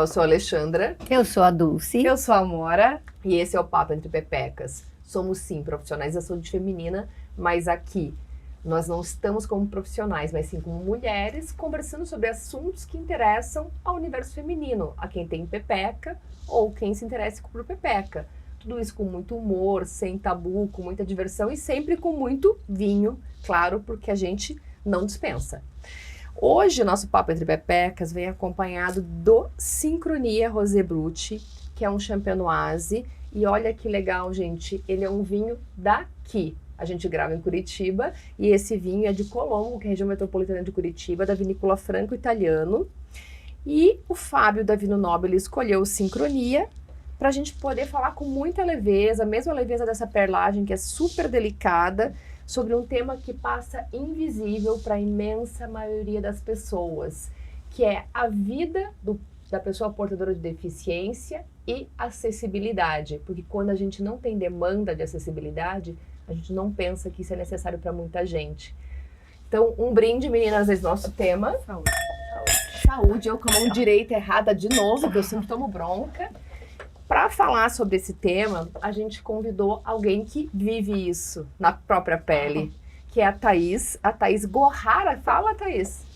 eu sou a Alexandra. Eu sou a Dulce. Eu sou a Amora. E esse é o Papo Entre Pepecas. Somos, sim, profissionais da saúde feminina, mas aqui nós não estamos como profissionais, mas sim como mulheres, conversando sobre assuntos que interessam ao universo feminino, a quem tem pepeca ou quem se interessa por pepeca. Tudo isso com muito humor, sem tabu, com muita diversão e sempre com muito vinho, claro, porque a gente não dispensa. Hoje o nosso Papo Entre Pepecas vem acompanhado do Sincronia Rosé Brut, que é um champenoise. E olha que legal, gente, ele é um vinho daqui. A gente grava em Curitiba e esse vinho é de Colombo, que é a região metropolitana de Curitiba, da vinícola Franco Italiano. E o Fábio da Vino Nobile escolheu o Sincronia para a gente poder falar com muita leveza, a mesma leveza dessa perlagem que é super delicada, sobre um tema que passa invisível para a imensa maioria das pessoas, que é a vida da pessoa portadora de deficiência e acessibilidade. Porque quando a gente não tem demanda de acessibilidade, a gente não pensa que isso é necessário para muita gente. Então, um brinde, meninas, esse nosso tema. Saúde. Saúde, eu com a mão direita errada de novo, porque eu sempre tomo bronca. Para falar sobre esse tema, a gente convidou alguém que vive isso na própria pele, que é a Thaís Gohara. Fala, Thaís.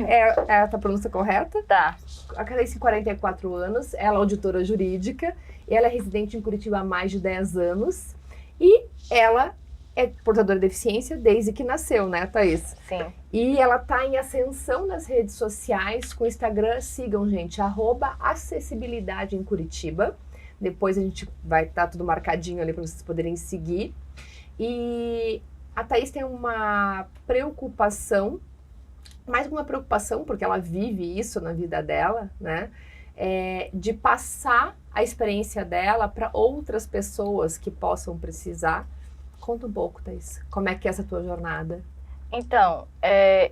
É a pronúncia correta? Tá. A Thaís tem 44 anos, ela é auditora jurídica, ela é residente em Curitiba há mais de 10 anos e ela é portadora de deficiência desde que nasceu, né, Thaís? Sim. E ela tá em ascensão nas redes sociais, com o Instagram, sigam, gente, @acessibilidade em Curitiba. Depois a gente vai estar tudo marcadinho ali para vocês poderem seguir. E a Thaís tem uma preocupação, mais que uma preocupação, porque ela vive isso na vida dela, né? De passar a experiência dela para outras pessoas que possam precisar. Conta um pouco, Thaís, como é que é essa tua jornada? Então,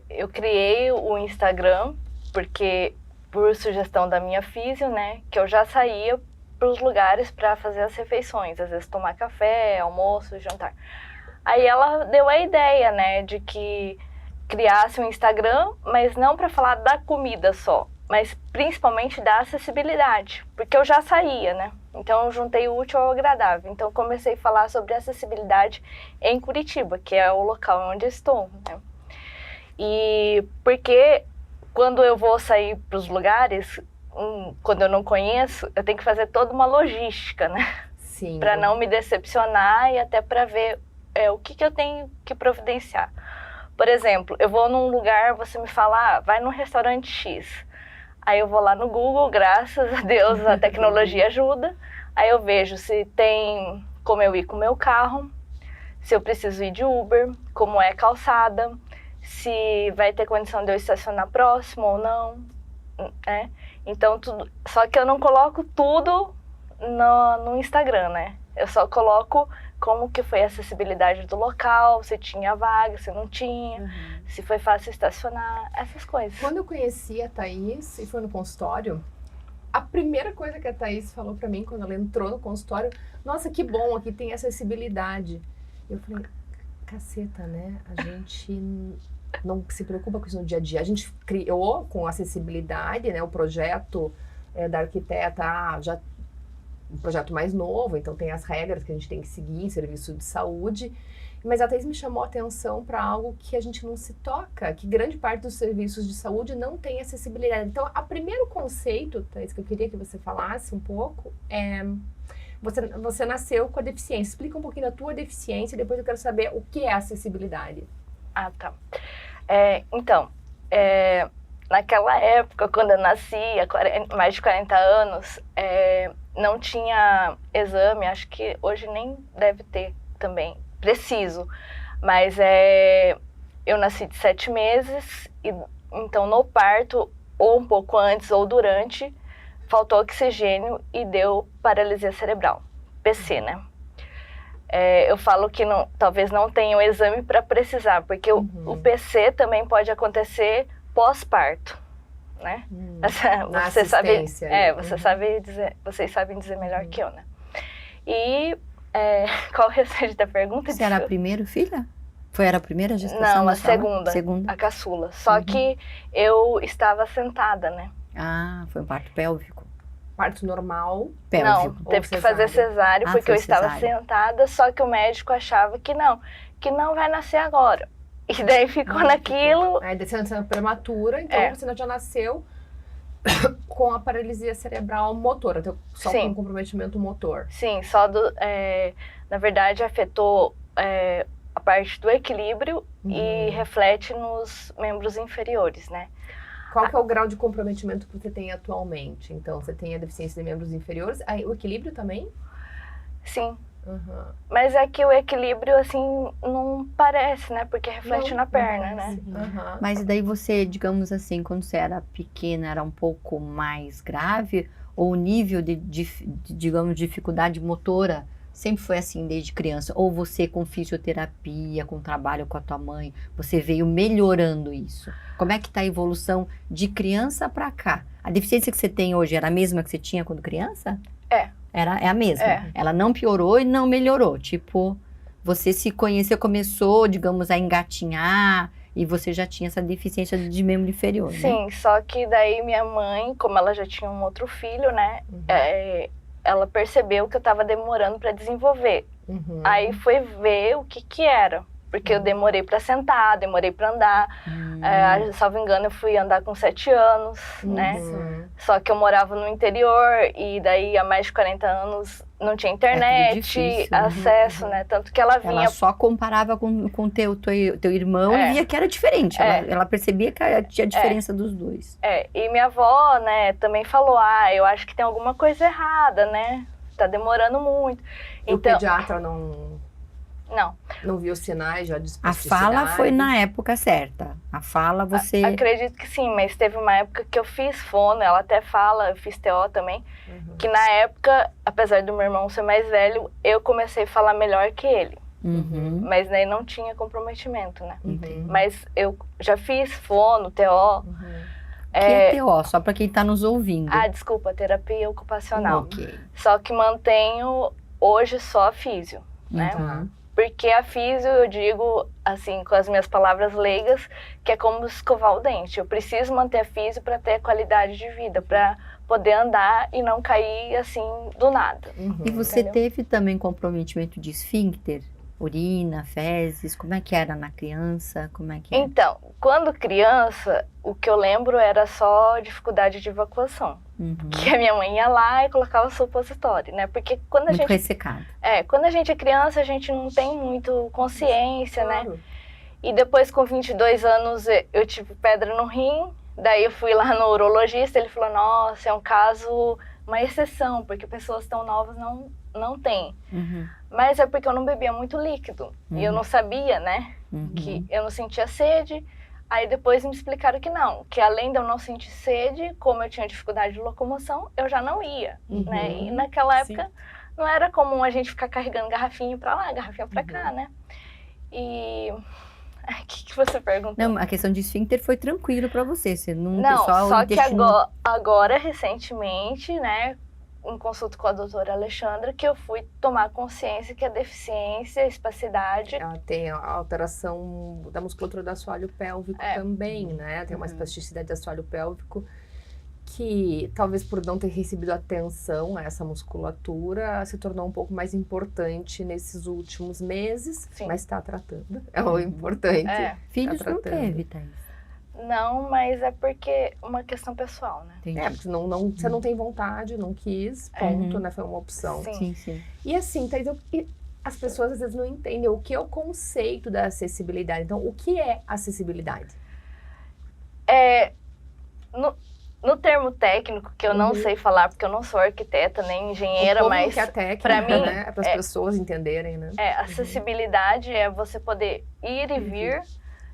eu criei o Instagram porque, por sugestão da minha físio, né, que eu já saía para os lugares para fazer as refeições, às vezes tomar café, almoço, jantar. Aí ela deu a ideia, né, de que criasse um Instagram, mas não para falar da comida só, mas principalmente da acessibilidade, porque eu já saía, né? Então eu juntei o útil ao agradável. Então comecei a falar sobre acessibilidade em Curitiba, que é o local onde eu estou, né? E porque quando eu vou sair para os lugares, quando eu não conheço, eu tenho que fazer toda uma logística, né? Sim. Para não me decepcionar e até para ver o que eu tenho que providenciar. Por exemplo, eu vou num lugar, você me fala, vai num restaurante X. Aí eu vou lá no Google, graças a Deus a tecnologia ajuda. Aí eu vejo se tem como eu ir com o meu carro, se eu preciso ir de Uber, como é calçada, se vai ter condição de eu estacionar próximo ou não, né? Então, só que eu não coloco tudo no Instagram, né? Eu só coloco como que foi a acessibilidade do local, se tinha vaga, se não tinha, se foi fácil estacionar, essas coisas. Quando eu conheci a Thaís e foi no consultório, a primeira coisa que a Thaís falou pra mim quando ela entrou no consultório, nossa, que bom, aqui tem acessibilidade. Eu falei, caceta, né? A gente não se preocupa com isso no dia a dia. A gente criou com acessibilidade, né? O projeto da arquiteta já um projeto mais novo, então tem as regras que a gente tem que seguir em serviço de saúde, mas a Thaís me chamou a atenção para algo que a gente não se toca, que grande parte dos serviços de saúde não tem acessibilidade. Então, o primeiro conceito, Thaís, que eu queria que você falasse um pouco, você nasceu com a deficiência. Explica um pouquinho da tua deficiência, depois eu quero saber o que é acessibilidade. Ah, tá. Naquela época, quando eu nasci, há mais de 40 anos, não tinha exame, acho que hoje nem deve ter também, preciso. Mas eu nasci de 7 meses, e então no parto, ou um pouco antes ou durante, faltou oxigênio e deu paralisia cerebral, PC, né? Eu falo que talvez não tenha um exame para precisar, porque o PC também pode acontecer pós-parto, né? Você sabe, vocês sabem dizer melhor que eu, né? E qual é o restante da pergunta? Você era a primeira filha? Era a primeira gestação? Não, a segunda, a caçula. Só que eu estava sentada, né? Ah, foi um parto pélvico. parto normal. Pélvico. Não, teve Ou que fazer cesárea? cesárea, Ah, porque foi eu estava cesárea. sentada, só que o médico achava que não vai nascer agora. E daí ficou naquilo. Aí descendo prematura, então você já nasceu com a paralisia cerebral motora, então só Sim. com comprometimento motor. Sim, na verdade afetou a parte do equilíbrio e reflete nos membros inferiores, né? Qual que é o grau de comprometimento que você tem atualmente? Então, você tem a deficiência de membros inferiores, o equilíbrio também? Sim. Mas é que o equilíbrio, assim, não parece, né? Porque reflete na perna, né? Mas daí você, digamos assim, quando você era pequena, era um pouco mais grave? Ou o nível de digamos, dificuldade motora sempre foi assim desde criança? Ou você com fisioterapia, com trabalho com a tua mãe, você veio melhorando isso? Como é que tá a evolução de criança para cá? A deficiência que você tem hoje era a mesma que você tinha quando criança? É a mesma. Ela não piorou e não melhorou. Tipo, você se conheceu, começou, digamos, a engatinhar e você já tinha essa deficiência de membro inferior, Sim, né? só que daí minha mãe, como ela já tinha um outro filho, né? Ela percebeu que eu tava demorando para desenvolver. Aí foi ver o que era. Porque eu demorei para sentar, demorei para andar. Salvo engano, eu fui andar com 7 anos, né? Só que eu morava no interior e daí há mais de 40 anos não tinha internet, difícil, acesso, né? Tanto que ela vinha... Ela só comparava com teu irmão e via que era diferente. Ela percebia que tinha diferença dos dois. E minha avó, né, também falou, eu acho que tem alguma coisa errada, né? Tá demorando muito. E então, o pediatra não viu sinais já de espasticidade? A fala foi na época certa. A fala você... Acredito que sim, mas teve uma época que eu fiz fono, ela até fala, eu fiz TO também, que na época, apesar do meu irmão ser mais velho, eu comecei a falar melhor que ele. Mas daí não tinha comprometimento, né? Mas eu já fiz fono, TO. O que é TO? Só para quem está nos ouvindo. Desculpa, terapia ocupacional. Ok. Só que mantenho hoje só a físio, né? Porque a físio, eu digo, assim, com as minhas palavras leigas, que é como escovar o dente. Eu preciso manter a físio para ter qualidade de vida, para poder andar e não cair, assim, do nada. E você teve também comprometimento de esfíncter? Urina, fezes? Como é que era na criança? Como é que era? Então, quando criança, o que eu lembro era só dificuldade de evacuação. Que a minha mãe ia lá e colocava supositório, né? Porque quando a gente... ressecado. Quando a gente é criança, a gente não tem muito consciência, né? E depois, com 22 anos, eu tive pedra no rim. Daí eu fui lá no urologista, ele falou, nossa, é um caso, uma exceção, porque pessoas tão novas não têm. Mas é porque eu não bebia muito líquido. E eu não sabia, né? Que eu não sentia sede. Aí depois me explicaram que não, que além de eu não sentir sede, como eu tinha dificuldade de locomoção, eu já não ia, né? E naquela época não era comum a gente ficar carregando garrafinha pra lá, garrafinha pra cá, né? E... O que você perguntou? Não, a questão de esfíncter foi tranquilo pra você, não só que agora, recentemente, né, em consulta com a doutora Alexandra, que eu fui tomar consciência que a deficiência, a espasticidade... Ela tem a alteração da musculatura do assoalho pélvico também, né? Tem uma espasticidade do assoalho pélvico que, talvez por não ter recebido atenção a essa musculatura, se tornou um pouco mais importante nesses últimos meses, mas está tratando, é o importante. Filhos não teve, Thaís? Não, mas é porque é uma questão pessoal, né? Porque você não tem vontade, não quis, ponto, né? Foi uma opção. Sim. E assim, Thaís, as pessoas às vezes não entendem o que é o conceito da acessibilidade. Então, o que é acessibilidade? No termo técnico, que eu não sei falar, porque eu não sou arquiteta nem engenheira, mas que é técnica, para mim, né? É para as pessoas entenderem, né? Acessibilidade é você poder ir e vir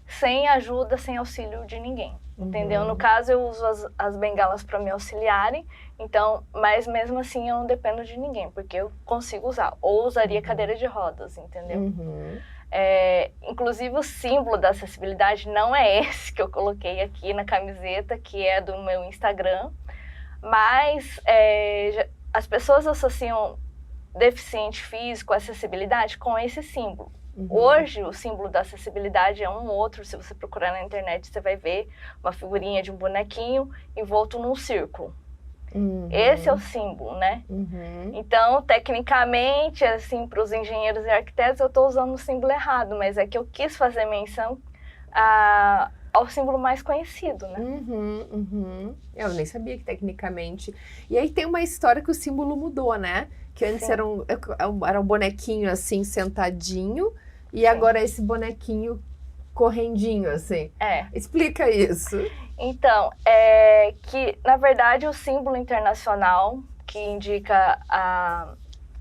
sem ajuda, sem auxílio de ninguém, entendeu? No caso, eu uso as bengalas para me auxiliarem, então, mas mesmo assim eu não dependo de ninguém, porque eu consigo usar, ou usaria cadeira de rodas, entendeu? Inclusive o símbolo da acessibilidade não é esse que eu coloquei aqui na camiseta, que é do meu Instagram, mas as pessoas associam deficiente físico, acessibilidade com esse símbolo. Hoje, o símbolo da acessibilidade é um outro. Se você procurar na internet, você vai ver uma figurinha de um bonequinho envolto num círculo. Esse é o símbolo, né? Então, tecnicamente, assim, para os engenheiros e arquitetos, eu estou usando o símbolo errado, mas é que eu quis fazer menção ao símbolo mais conhecido, né? Eu nem sabia que tecnicamente... E aí tem uma história que o símbolo mudou, né? Que antes era um bonequinho assim, sentadinho, e agora esse bonequinho correndinho, assim. Explica isso. Então, que, na verdade, o símbolo internacional que indica a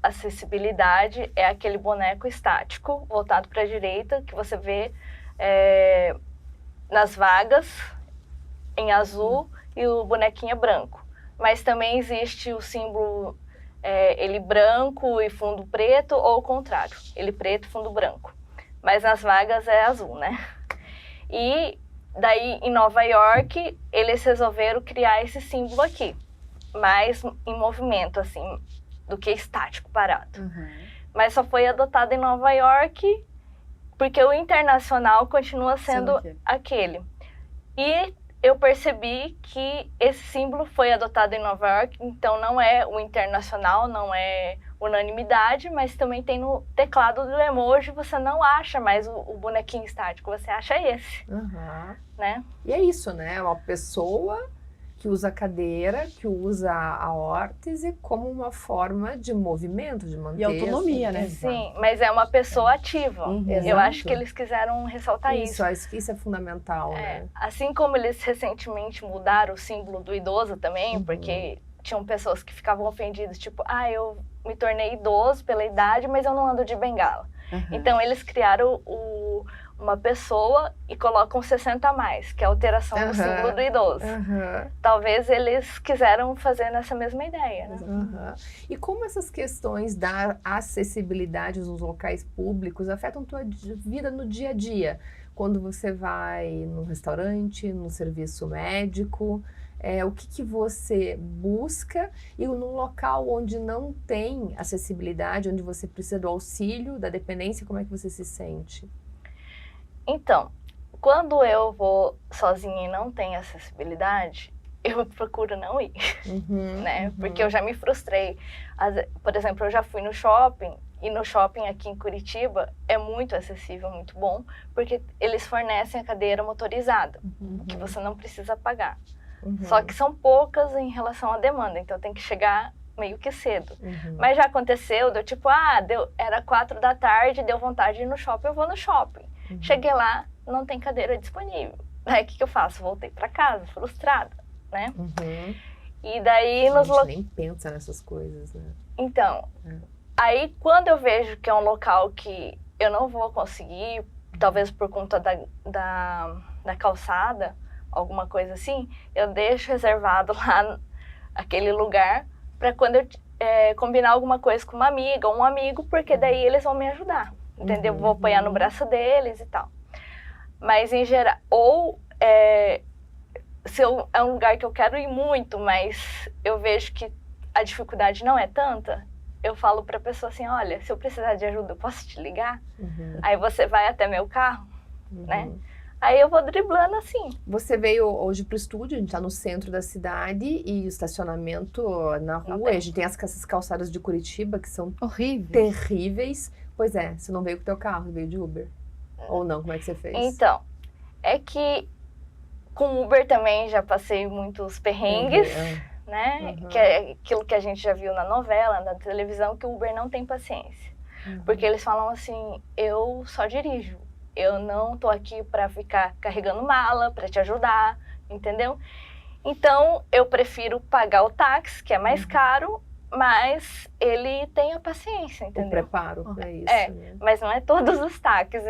acessibilidade é aquele boneco estático, voltado para a direita, que você vê nas vagas, em azul, e o bonequinho é branco. Mas também existe o símbolo, ele branco e fundo preto, ou o contrário, ele preto e fundo branco. Mas nas vagas é azul, né? E daí, em Nova York, eles resolveram criar esse símbolo aqui, mais em movimento, assim, do que estático, parado. Mas só foi adotado em Nova York, porque o internacional continua sendo aquele. E eu percebi que esse símbolo foi adotado em Nova York, então não é o internacional, não é unanimidade, mas também tem no teclado do emoji, você não acha mais o bonequinho estático, você acha esse, né? E é isso, né? Uma pessoa que usa a cadeira, que usa a órtese como uma forma de movimento, de manter... E autonomia, né? Sim, mas é uma pessoa ativa. Eu acho que eles quiseram ressaltar isso. Acho que isso é fundamental, né? Assim como eles recentemente mudaram o símbolo do idoso também, porque tinham pessoas que ficavam ofendidas, tipo, eu me tornei idoso pela idade, mas eu não ando de bengala. Então, eles criaram uma pessoa e colocam 60 a mais, que é a alteração do símbolo do idoso. Talvez eles quiseram fazer nessa mesma ideia, né? E como essas questões da acessibilidade nos locais públicos afetam tua vida no dia a dia? Quando você vai no restaurante, no serviço médico... o que você busca e no local onde não tem acessibilidade, onde você precisa do auxílio, da dependência, como é que você se sente? Então, quando eu vou sozinha e não tem acessibilidade, eu procuro não ir, né? Porque eu já me frustrei. Por exemplo, eu já fui no shopping, e no shopping aqui em Curitiba é muito acessível, muito bom, porque eles fornecem a cadeira motorizada, que você não precisa pagar. Só que são poucas em relação à demanda, então tem que chegar meio que cedo. Mas já aconteceu, deu tipo, era 4 da tarde, deu vontade de ir no shopping, eu vou no shopping. Cheguei lá, não tem cadeira disponível. Aí o que eu faço? Voltei para casa, frustrada, né? E daí a gente nem pensa nessas coisas, né? Então, aí quando eu vejo que é um local que eu não vou conseguir, talvez por conta da calçada, alguma coisa assim, eu deixo reservado lá aquele lugar para quando eu combinar alguma coisa com uma amiga ou um amigo, porque daí eles vão me ajudar, entendeu? Vou apoiar no braço deles e tal. Mas em geral, se é um lugar que eu quero ir muito, mas eu vejo que a dificuldade não é tanta, eu falo para a pessoa assim, olha, se eu precisar de ajuda, eu posso te ligar? Aí você vai até meu carro, né? Aí eu vou driblando assim. Você veio hoje pro estúdio, a gente tá no centro da cidade e o estacionamento na rua, e a gente tem essas calçadas de Curitiba que são terríveis. Pois é, você não veio com o teu carro, veio de Uber? Ou não, como é que você fez? Então, é que com Uber também já passei muitos perrengues, né? Que é aquilo que a gente já viu na novela, na televisão, que o Uber não tem paciência. Porque eles falam assim, eu só dirijo. Eu não tô aqui para ficar carregando mala, para te ajudar, entendeu? Então, eu prefiro pagar o táxi, que é mais caro, mas ele tem a paciência, entendeu? O preparo para isso, né? Mas não é todos os táxis,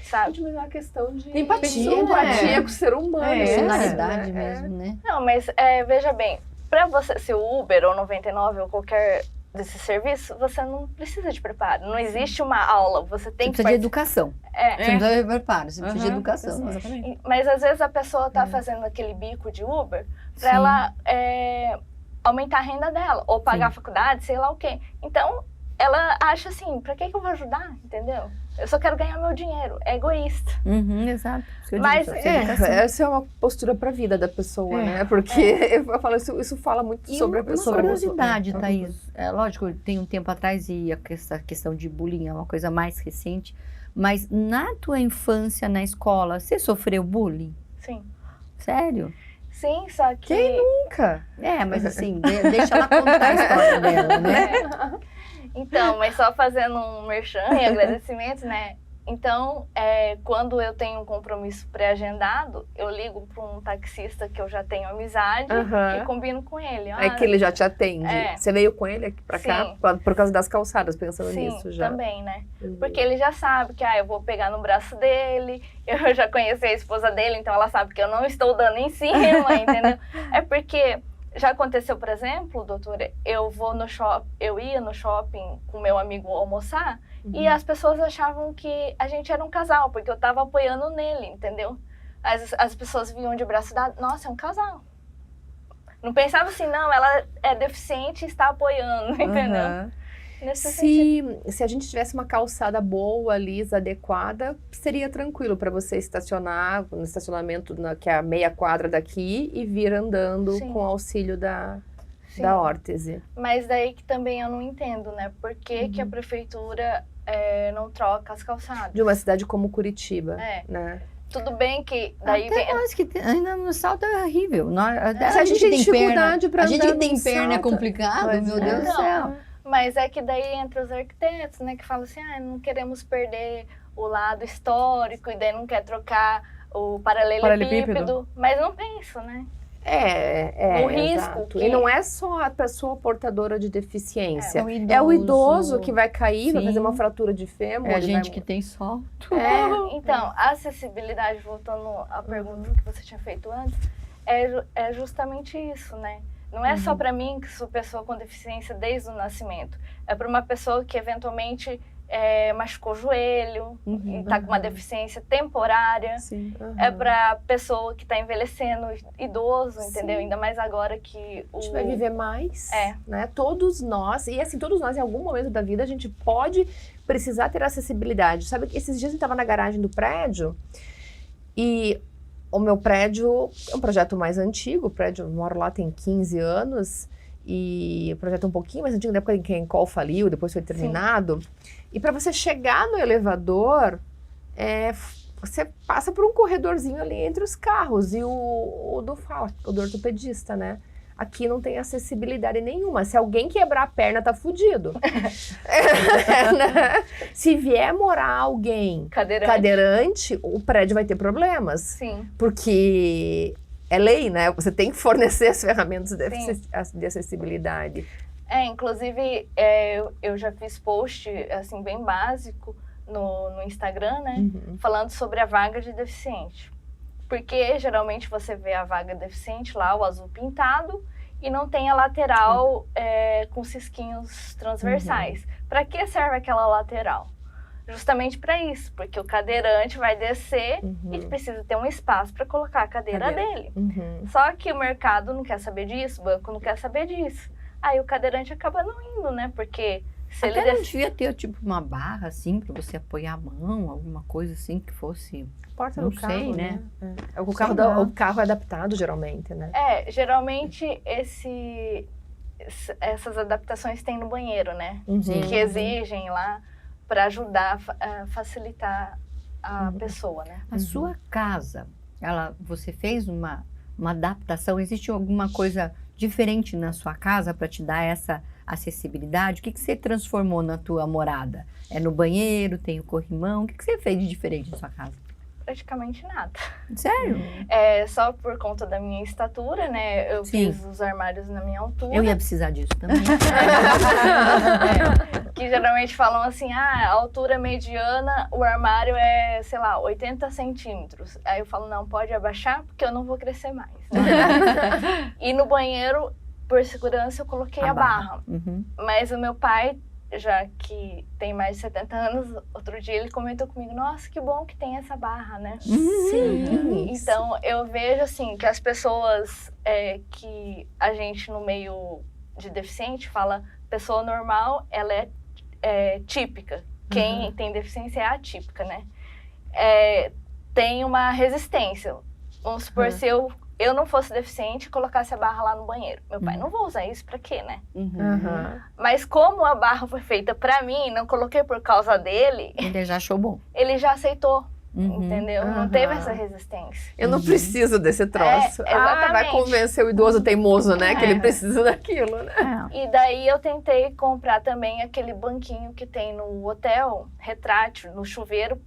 sabe? Mas é uma questão de empatia, empatia com o ser humano. Personalidade mesmo, né? Não, mas veja bem, para você ser o Uber ou 99 ou qualquer desse serviço, você não precisa de preparo. Não existe uma aula, você tem que... Você precisa de educação. Você não precisa de preparo, você precisa de educação. Exatamente. Mas às vezes a pessoa tá fazendo aquele bico de Uber para ela aumentar a renda dela, ou pagar a faculdade, sei lá o quê. Então, ela acha assim, pra que eu vou ajudar, entendeu? Eu só quero ganhar meu dinheiro, é egoísta. Exato. Mas essa é uma postura para a vida da pessoa, né? Porque eu falo, isso fala muito sobre a pessoa. Uma curiosidade, Thaís. Lógico, tem um tempo atrás e essa questão de bullying é uma coisa mais recente, mas na tua infância, na escola, você sofreu bullying? Sim. Sério? Sim, só que... Quem nunca? Mas assim, deixa ela contar a história dela, né? Então, mas só fazendo um merchan e agradecimento, né? Então, quando eu tenho um compromisso pré-agendado, eu ligo para um taxista que eu já tenho amizade e combino com ele. É que ele já te atende. Você veio com ele aqui para cá por causa das calçadas, pensando nisso já? Sim, também, né? Porque ele já sabe que eu vou pegar no braço dele, eu já conheci a esposa dele, então ela sabe que eu não estou dando em cima, entendeu? É porque... Já aconteceu, por exemplo, doutora, eu ia no shopping com meu amigo almoçar e as pessoas achavam que a gente era um casal, porque eu tava apoiando nele, entendeu? As pessoas vinham de braço dado, nossa, é um casal. Não pensava assim, não, ela é deficiente e está apoiando, entendeu? Se a gente tivesse uma calçada boa, lisa, adequada, seria tranquilo para você estacionar no estacionamento que é a meia quadra daqui e vir andando com o auxílio da órtese. Mas daí que também eu não entendo, né? Por que que a prefeitura não troca as calçadas? De uma cidade como Curitiba, né? Tudo bem que daí até nós que ainda no salto é horrível. A gente tem dificuldade para andar. A gente que tem perna é complicado, meu Deus do céu. Mas é que daí entra os arquitetos, né, que falam assim, não queremos perder o lado histórico e daí não quer trocar o paralelepípedo. Mas não penso, né? O risco. E não é só a pessoa portadora de deficiência. É o idoso que vai cair, vai fazer uma fratura de fêmur. É a gente que tem salto. Então, a acessibilidade, voltando à pergunta que você tinha feito antes, é justamente isso, né? Não é só para mim, que sou pessoa com deficiência desde o nascimento. É para uma pessoa que eventualmente machucou o joelho e está com uma deficiência temporária. É para pessoa que está envelhecendo, idoso, entendeu? Ainda mais agora que a gente vai viver mais, né? Todos nós, e assim, todos nós em algum momento da vida a gente pode precisar ter acessibilidade. Sabe que esses dias a gente estava na garagem do prédio e... O meu prédio é um projeto mais antigo, o prédio, eu moro lá tem 15 anos, e o projeto é um pouquinho mais antigo, da época em que a Encol faliu, depois foi terminado. E para você chegar no elevador, você passa por um corredorzinho ali entre os carros, e o do ortopedista, né? Aqui não tem acessibilidade nenhuma. Se alguém quebrar a perna, tá fudido. Se vier morar alguém cadeirante, o prédio vai ter problemas. Sim. Porque é lei, né? Você tem que fornecer as ferramentas de acessibilidade. Inclusive, eu já fiz post, assim, bem básico no Instagram, né? Falando sobre a vaga de deficiente. Porque geralmente você vê a vaga deficiente lá, o azul pintado, e não tem a lateral com cisquinhos transversais. Para que serve aquela lateral? Justamente para isso, porque o cadeirante vai descer e precisa ter um espaço para colocar a cadeira dele. Só que o mercado não quer saber disso, o banco não quer saber disso. Aí o cadeirante acaba não indo, né? Porque se até ele não devia ter tipo uma barra assim para você apoiar a mão, alguma coisa assim que fosse... Porta não do carro, sei, né? O carro é adaptado geralmente, né? Geralmente essas adaptações tem no banheiro, né? Que exigem lá para ajudar a facilitar a pessoa, né? A sua casa, você fez uma adaptação? Existe alguma coisa diferente na sua casa para te dar essa acessibilidade? O que você transformou na tua morada? É no banheiro, tem o corrimão? O que você fez de diferente na sua casa? Praticamente nada. Sério? Só por conta da minha estatura, né? Eu fiz os armários na minha altura. Eu ia precisar disso também. Que geralmente falam assim, a altura mediana, o armário é, sei lá, 80 centímetros. Aí eu falo, não, pode abaixar, porque eu não vou crescer mais. E no banheiro, por segurança, eu coloquei a barra. Mas o meu pai, já que tem mais de 70 anos, outro dia ele comentou comigo, nossa, que bom que tem essa barra, né? Sim. Então, eu vejo, assim, que as pessoas que a gente no meio de deficiente fala, pessoa normal, ela típica. Quem tem deficiência é atípica, né? Tem uma resistência. Vamos supor, se eu não fosse deficiente e colocasse a barra lá no banheiro. Meu pai, não vou usar isso pra quê, né? Mas como a barra foi feita pra mim, não coloquei por causa dele... Ele já achou bom. Ele já aceitou, entendeu? Não teve essa resistência. Eu não preciso desse troço. Vai convencer o idoso teimoso, né? Que ele precisa daquilo, né? E daí eu tentei comprar também aquele banquinho que tem no hotel, retrátil, no chuveiro,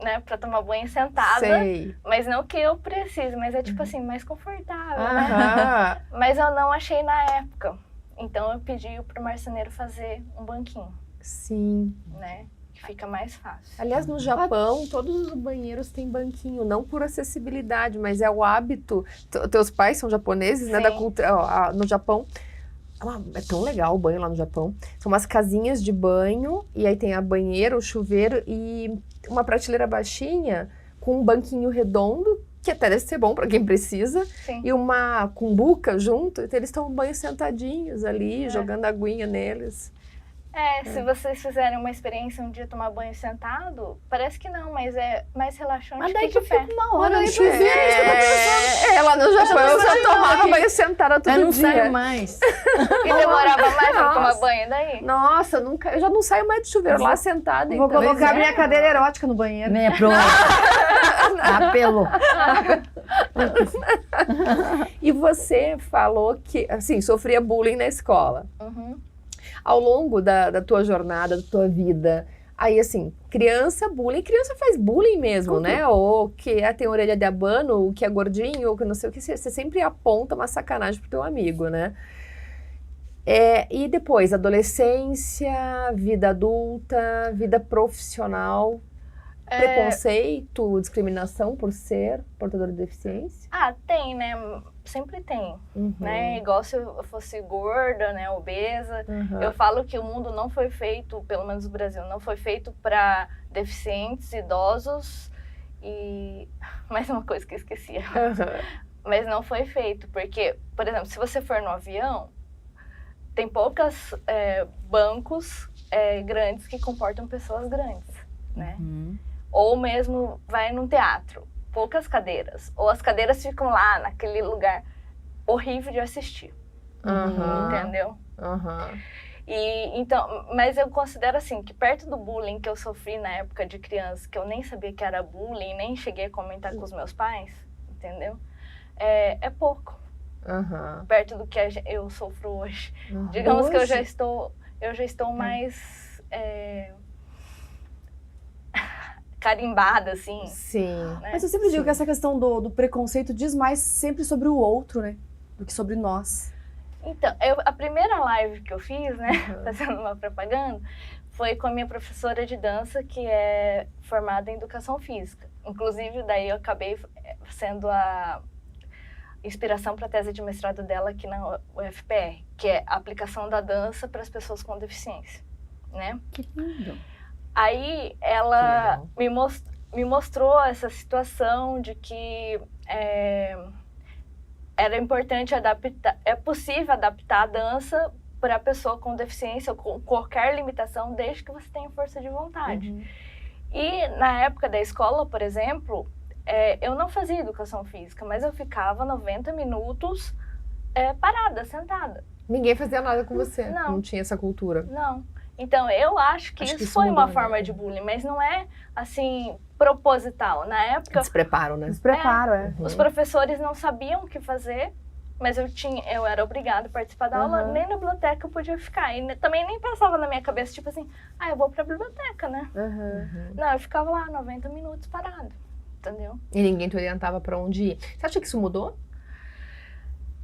né, pra tomar banho sentada. Sei. Mas não que eu precise, mas é tipo assim, mais confortável, né? Mas eu não achei na época. Então eu pedi pro marceneiro fazer um banquinho. Sim. Né? Que fica mais fácil. Aliás, no Japão, todos os banheiros têm banquinho, não por acessibilidade, mas é o hábito. Teus pais são japoneses, né? Da cultura. No Japão. É tão legal o banho lá no Japão. São umas casinhas de banho, e aí tem a banheira, o chuveiro e uma prateleira baixinha com um banquinho redondo, que até deve ser bom para quem precisa, e uma cumbuca junto, então eles tomam banho sentadinhos ali, jogando aguinha neles. Se vocês fizerem uma experiência um dia tomar banho sentado, parece que não, mas é mais relaxante. Mas daí que eu fico uma hora no chuveiro, lá no Japão eu só tomava banho sentada todo dia. Eu não saio mais. E demorava mais pra tomar banho daí? Nossa, eu já não saio mais de chuveiro lá sentada. Vou colocar minha cadeira erótica no banheiro. Pronto. Apelou. E você falou que, assim, sofria bullying na escola. Ao longo da tua jornada, da tua vida, aí assim, criança faz bullying mesmo, né? Ou que tem orelha de abano, ou que é gordinho, ou que não sei o que, você sempre aponta uma sacanagem pro teu amigo, né? E depois, adolescência, vida adulta, vida profissional, preconceito, discriminação por ser portador de deficiência? Tem, né? Sempre tem, né? Igual se eu fosse gorda, né? Obesa. Eu falo que o mundo não foi feito, pelo menos o Brasil, não foi feito para deficientes, idosos e... Mais uma coisa que eu esqueci. Mas não foi feito, porque, por exemplo, se você for no avião, tem poucos bancos grandes que comportam pessoas grandes, né? Ou mesmo vai num teatro, poucas cadeiras. Ou as cadeiras ficam lá, naquele lugar horrível de assistir. Entendeu? Então, mas eu considero assim, que perto do bullying que eu sofri na época de criança, que eu nem sabia que era bullying, nem cheguei a comentar com os meus pais, entendeu? É pouco. Perto do que eu sofro hoje. Digamos que eu já estou mais... carimbada, assim. Sim. Né? Mas eu sempre digo que essa questão do preconceito diz mais sempre sobre o outro, né? Do que sobre nós. Então, a primeira live que eu fiz, né, fazendo uma propaganda, foi com a minha professora de dança, que é formada em educação física. Inclusive, daí eu acabei sendo a inspiração para a tese de mestrado dela aqui na UFPR, que é a aplicação da dança para as pessoas com deficiência, né? Que lindo. Aí ela me mostrou essa situação de que era importante adaptar, é possível adaptar a dança para a pessoa com deficiência ou com qualquer limitação, desde que você tenha força de vontade. E na época da escola, por exemplo, eu não fazia educação física, mas eu ficava 90 minutos parada, sentada. Ninguém fazia nada com você? Não tinha essa cultura? Não. Então, eu acho que isso foi uma forma de bullying, mas não é, assim, proposital. Na época... Despreparo, né? Despreparo, Os professores não sabiam o que fazer, mas eu era obrigada a participar da aula, nem na biblioteca eu podia ficar. E também nem passava na minha cabeça, tipo assim, eu vou pra biblioteca, né? Não, eu ficava lá 90 minutos parada, entendeu? E ninguém te orientava pra onde ir. Você acha que isso mudou?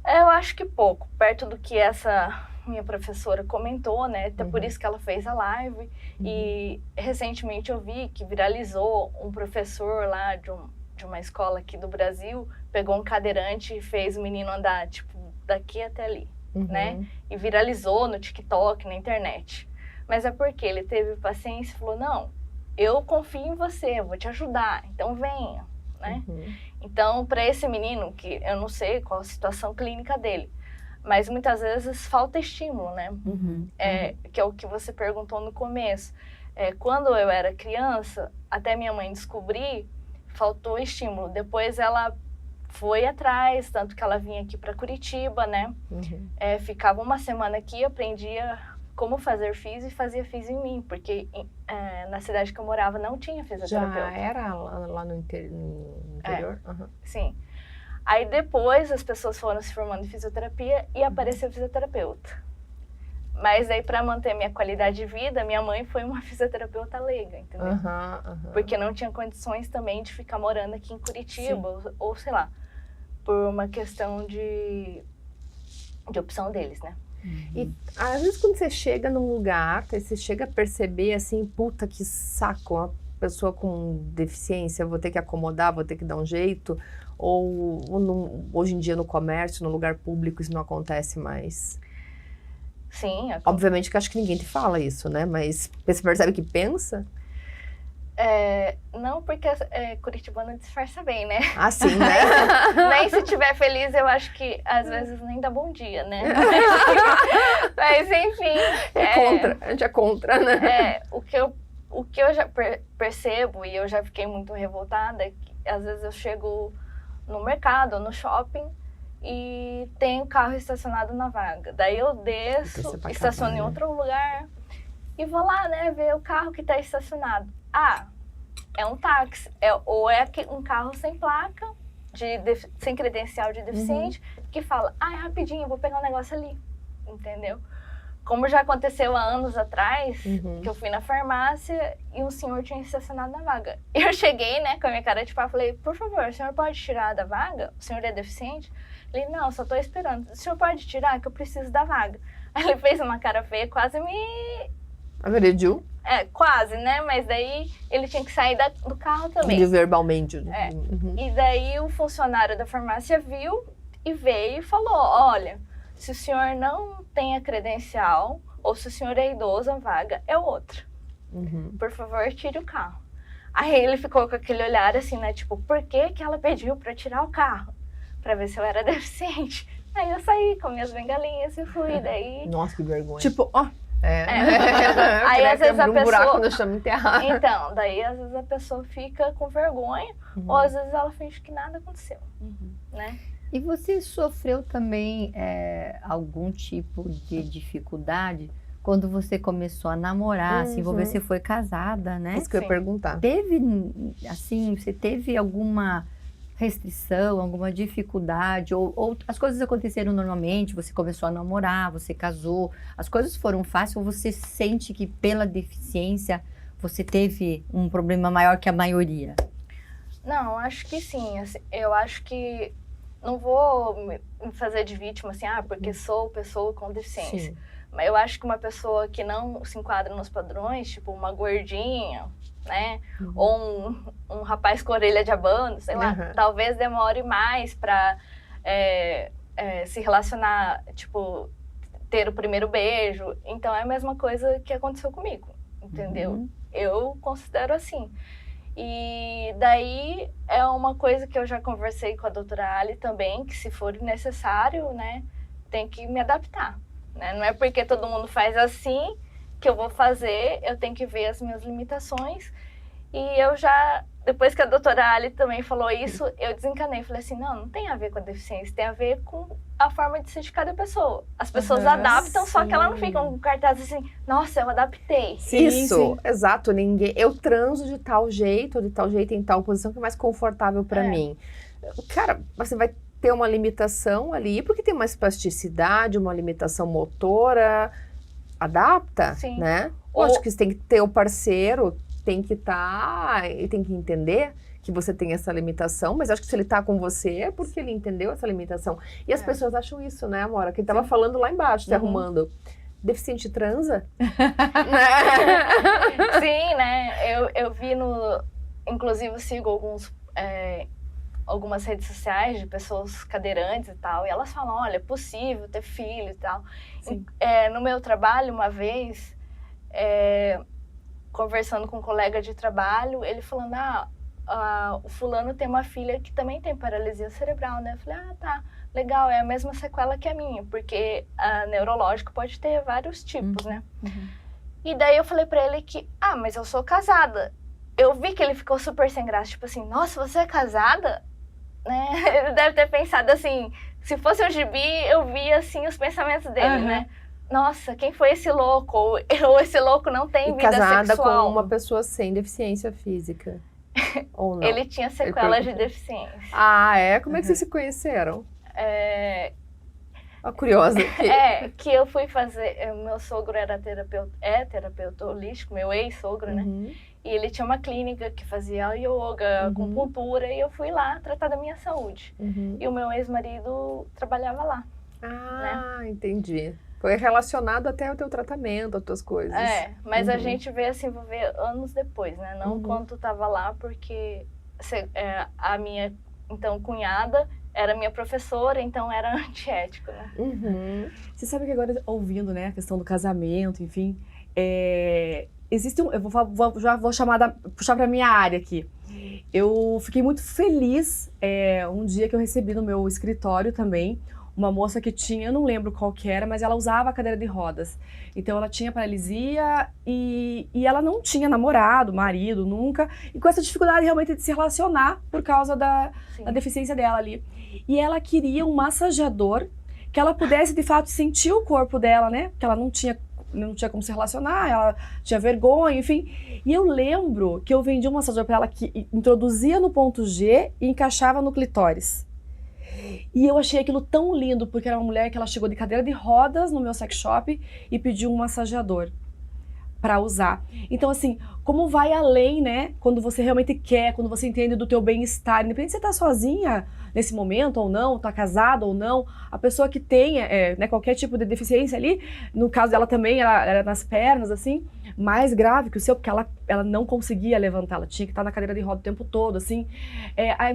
Eu acho que pouco, perto do que essa minha professora comentou, né? Até por isso que ela fez a live. E recentemente eu vi que viralizou um professor lá de uma escola aqui do Brasil, pegou um cadeirante e fez o menino andar, tipo, daqui até ali, né? E viralizou no TikTok, na internet. Mas é porque ele teve paciência e falou, não, eu confio em você, eu vou te ajudar, então venha, né? Então, para esse menino, que eu não sei qual a situação clínica dele, Mas muitas vezes falta estímulo, né? Uhum. Que é o que você perguntou no começo. Quando eu era criança, até minha mãe descobrir, faltou estímulo. Depois ela foi atrás, tanto que ela vinha aqui para Curitiba, né? Uhum. Ficava uma semana aqui, aprendia como fazer fisio e fazia fisio em mim, porque na cidade que eu morava não tinha fisioterapeuta. Já era lá no interior? Uhum. Sim. Aí depois as pessoas foram se formando em fisioterapia e apareceu fisioterapeuta. Mas aí para manter minha qualidade de vida, minha mãe foi uma fisioterapeuta leiga, entendeu? Porque não tinha condições também de ficar morando aqui em Curitiba, ou sei lá, por uma questão de opção deles, né? E às vezes quando você chega num lugar, você chega a perceber assim, puta que saco, uma pessoa com deficiência, vou ter que acomodar, vou ter que dar um jeito, ou hoje em dia no comércio, no lugar público, isso não acontece mais? Sim. Obviamente que acho que ninguém te fala isso, né? Mas você percebe que pensa? Não, porque curitibano disfarça bem, né? Ah, sim, né? Nem se estiver feliz, eu acho que às vezes nem dá bom dia, né? Mas enfim. A gente é contra, né? O que eu já percebo, e eu já fiquei muito revoltada, é que às vezes eu chego no mercado, no shopping, e tem o carro estacionado na vaga. Daí eu desço, estaciono em outro lugar e vou lá, né, ver o carro que está estacionado. Ah, é um táxi, ou é um carro sem placa, sem credencial de deficiente, que fala, é rapidinho, vou pegar um negócio ali, entendeu? Como já aconteceu há anos atrás, que eu fui na farmácia e um senhor tinha estacionado na vaga. Eu cheguei, né, com a minha cara de pau, falei, por favor, o senhor pode tirar da vaga? O senhor é deficiente? Ele, não, só tô esperando. O senhor pode tirar, que eu preciso da vaga. Aí ele fez uma cara feia, quase me... Agrediu? Quase, né? Mas daí ele tinha que sair do carro também. De verbalmente. E daí o funcionário da farmácia viu e veio e falou, olha, se o senhor não tem a credencial, ou se o senhor é idoso, a vaga é outra. Por favor, tire o carro. Aí ele ficou com aquele olhar assim, né? Tipo, por que que ela pediu pra tirar o carro? Pra ver se eu era deficiente. Aí eu saí com minhas bengalinhas e fui, daí... Nossa, que vergonha. Tipo, ó. Aí às vezes a pessoa... buraco no chão enterrado. Então, daí às vezes a pessoa fica com vergonha, ou às vezes ela finge que nada aconteceu, né? E você sofreu também algum tipo de dificuldade quando você começou a namorar, se envolver, você foi casada, né? Isso que eu ia perguntar. Teve, assim, você teve alguma restrição, alguma dificuldade, ou as coisas aconteceram normalmente, você começou a namorar, você casou, as coisas foram fáceis, ou você sente que pela deficiência você teve um problema maior que a maioria? Não, acho que sim, assim, eu acho que não vou me fazer de vítima, assim, porque sou pessoa com deficiência. Sim. Mas eu acho que uma pessoa que não se enquadra nos padrões, tipo uma gordinha, né? Ou um rapaz com orelha de abano, sei lá, talvez demore mais para se relacionar, tipo, ter o primeiro beijo. Então é a mesma coisa que aconteceu comigo, entendeu? Eu considero assim. E daí é uma coisa que eu já conversei com a doutora Ali também, que se for necessário, né, tem que me adaptar, né? Não é porque todo mundo faz assim que eu vou fazer, eu tenho que ver as minhas limitações. E eu já, depois que a doutora Ali também falou isso, eu desencanei, falei assim, não tem a ver com a deficiência, tem a ver com a forma de ser de cada pessoa. As pessoas adaptam, só que elas não ficam com cartaz assim, nossa, eu adaptei. Isso, exato, eu transo de tal jeito em tal posição que é mais confortável para mim. Cara, você vai ter uma limitação ali, porque tem uma espasticidade, uma limitação motora, adapta, né? Lógico que você tem que ter o parceiro, tem que estar e tem que entender que você tem essa limitação, mas acho que se ele tá com você é porque ele entendeu essa limitação. E as pessoas acham isso, né, Amora? Que tava falando lá embaixo, se arrumando. Deficiente transa? Sim, né? Eu vi inclusive eu sigo algumas redes sociais de pessoas cadeirantes e tal, e elas falam, olha, é possível ter filho e tal. No meu trabalho, uma vez, conversando com um colega de trabalho, ele falando, o fulano tem uma filha que também tem paralisia cerebral, né? Eu falei, tá. legal, é a mesma sequela que a minha, porque a neurológico pode ter vários tipos, né? E daí eu falei pra ele que, mas eu sou casada. Eu vi que ele ficou super sem graça, tipo assim, nossa, você é casada? Né? Ele deve ter pensado assim, se fosse o gibi, eu via assim os pensamentos dele, né? Nossa, quem foi esse louco? Ou esse louco não tem vida casada sexual. com uma pessoa sem deficiência física. Ou não? Ele tinha sequelas de deficiência. Como é que vocês se conheceram? Curiosa. Que eu fui fazer, meu sogro era terapeuta holístico, meu ex-sogro, né? E ele tinha uma clínica que fazia yoga, acupuntura, e eu fui lá tratar da minha saúde. E o meu ex-marido trabalhava lá. Né? Entendi. Foi relacionado até ao teu tratamento, às tuas coisas. Mas a gente veio se envolver anos depois, né? Não quando tava lá, porque a minha, então, cunhada era minha professora, então era antiético, né? Você sabe que agora, ouvindo, né, a questão do casamento, enfim, existe eu já vou puxar pra minha área aqui. Eu fiquei muito feliz um dia que eu recebi no meu escritório também uma moça que tinha, eu não lembro qual que era, mas ela usava a cadeira de rodas. Então ela tinha paralisia e ela não tinha namorado, marido, nunca. E com essa dificuldade realmente de se relacionar por causa da deficiência dela ali. E ela queria um massageador que ela pudesse de fato sentir o corpo dela, né? Porque ela não tinha como se relacionar, ela tinha vergonha, enfim. E eu lembro que eu vendi um massageador para ela que introduzia no ponto G e encaixava no clitóris. E eu achei aquilo tão lindo, porque era uma mulher que ela chegou de cadeira de rodas no meu sex shop e pediu um massageador para usar. Então, assim, como vai além, né? Quando você realmente quer, quando você entende do teu bem-estar, independente se você tá sozinha nesse momento ou não, tá casada ou não, a pessoa que tenha né, qualquer tipo de deficiência ali, no caso dela também, ela era nas pernas, assim, mais grave que o seu, porque ela não conseguia levantar, ela tinha que estar na cadeira de roda o tempo todo, assim.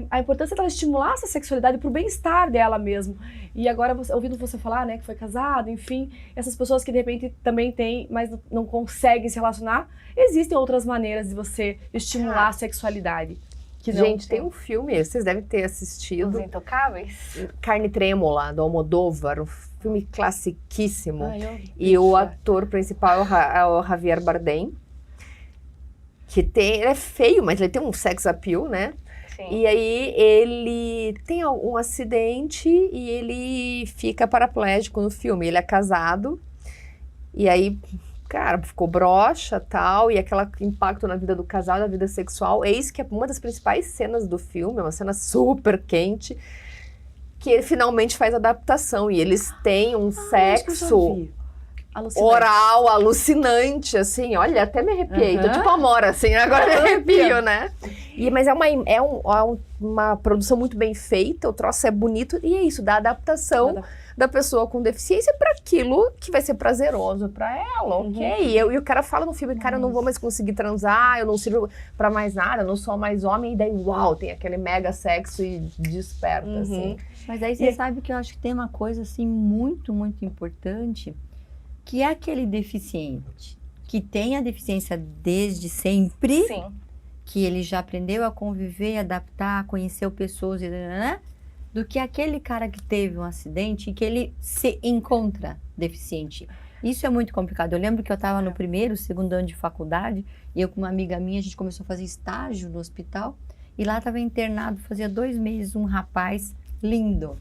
A importância dela estimular essa sexualidade pro bem-estar dela mesmo. E agora, ouvindo você falar, né, que foi casado, enfim, essas pessoas que de repente também têm, mas não conseguem se relacionar, existem outras maneiras de você estimular a sexualidade. Gente, tem um filme, vocês devem ter assistido. Os Intocáveis? Carne Trêmula, do Almodóvar, um filme classiquíssimo. E o ator principal é o Javier Bardem, que ele é feio, mas ele tem um sex appeal, né? Sim. E aí ele tem um acidente e ele fica paraplégico no filme. Ele é casado, e aí... Cara, ficou broxa e tal, e aquele impacto na vida do casal, na vida sexual. Eis que é uma das principais cenas do filme, é uma cena super quente, que ele finalmente faz adaptação. E eles têm um sexo oral alucinante, assim. Olha, até me arrepiei. Tô tipo Amora, assim, agora me arrepio, né? Mas é uma produção muito bem feita, o troço é bonito, e é isso, dá adaptação da pessoa com deficiência para aquilo que vai ser prazeroso para ela, ok? E o cara fala no filme, cara, eu não vou mais conseguir transar, eu não sirvo para mais nada, eu não sou mais homem, e daí, uau, tem aquele mega sexo e desperta, assim. Mas aí você sabe que eu acho que tem uma coisa, assim, muito, muito importante, que é aquele deficiente, que tem a deficiência desde sempre, que ele já aprendeu a conviver, adaptar, conheceu pessoas, né? Do que aquele cara que teve um acidente e que ele se encontra deficiente. Isso é muito complicado. Eu lembro que eu estava no primeiro, segundo ano de faculdade, e eu com uma amiga minha, a gente começou a fazer estágio no hospital, e lá estava internado, fazia 2 meses, um rapaz lindo,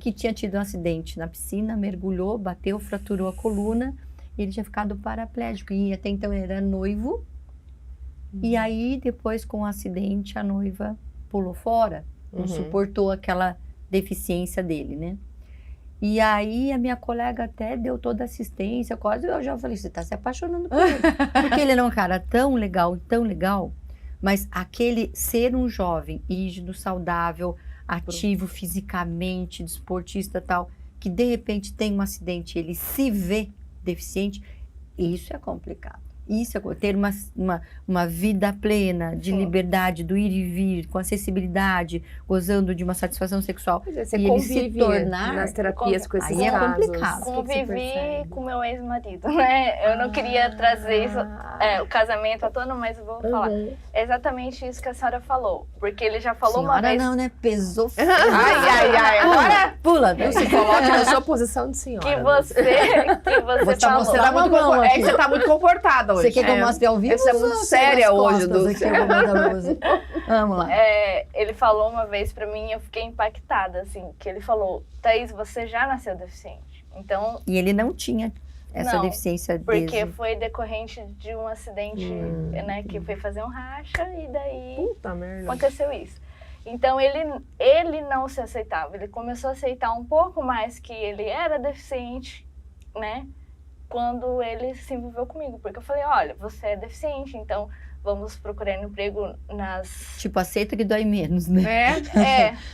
que tinha tido um acidente na piscina, mergulhou, bateu, fraturou a coluna, e ele tinha ficado paraplégico, e até então ele era noivo, e aí depois com o acidente a noiva pulou fora, não suportou aquela deficiência dele, né? E aí a minha colega até deu toda a assistência, quase eu já falei, você tá se apaixonando por ele. Porque ele era um cara tão legal, mas aquele ser um jovem, rígido, saudável, ativo fisicamente, desportista e tal, que de repente tem um acidente, ele se vê deficiente, isso é complicado. Isso é ter uma vida plena, de liberdade, do ir e vir, com acessibilidade, gozando de uma satisfação sexual. Você e convive ele se tornar nas terapias com esses aí casos. É complicado. Convivi com meu ex-marido, né? Eu não queria trazer isso o casamento autônomo, mas eu vou falar. É exatamente isso que a senhora falou. Porque ele já falou Senhora uma vez... não, né? Pesou. Ai, agora Pula, não se coloque na sua posição de senhora. Que você Vou te falou. mostrar Tá muito uma mão é aqui. que você tá muito comportada hoje. Você quer que eu mostre ao vivo? Essa é muito ou você séria nas hoje, costas Dulce. aqui, eu vou mandar pra você? Vamos lá. Ele falou uma vez pra mim e eu fiquei impactada, assim, que ele falou, Thaís, você já nasceu deficiente. Então, E ele não tinha essa Não, deficiência porque desde... foi decorrente de um acidente, né, que foi fazer um racha e daí Puta merda. aconteceu isso. Então, ele não se aceitava, ele começou a aceitar um pouco mais que ele era deficiente, né, quando ele se envolveu comigo. Porque eu falei, olha, você é deficiente, então vamos procurar um emprego nas... Tipo, aceita que dói menos, né?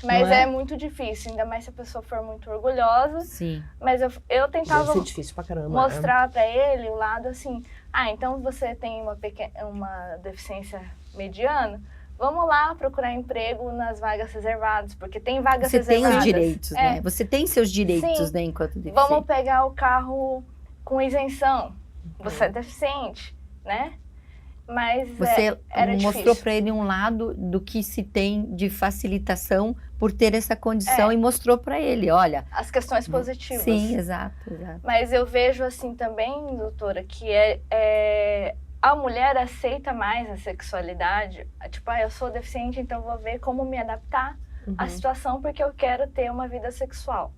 Mas Não é? é muito difícil, ainda mais se a pessoa for muito orgulhosa. Sim. Mas eu Deve tentava ser difícil pra caramba. mostrar pra ele o lado assim, então você tem uma deficiência mediana, vamos lá procurar emprego nas vagas reservadas, porque tem vagas Você tem reservadas. os direitos, né? Você tem seus direitos, Sim. né, enquanto deficiente. Vamos pegar o carro com isenção, você é deficiente, né? Mas Você era mostrou difícil. para ele um lado do que se tem de facilitação por ter essa condição e mostrou para ele, olha. As questões positivas. Sim, exato. Mas eu vejo assim também, doutora, que a mulher aceita mais a sexualidade. Tipo, eu sou deficiente, então vou ver como me adaptar à situação, porque eu quero ter uma vida sexual.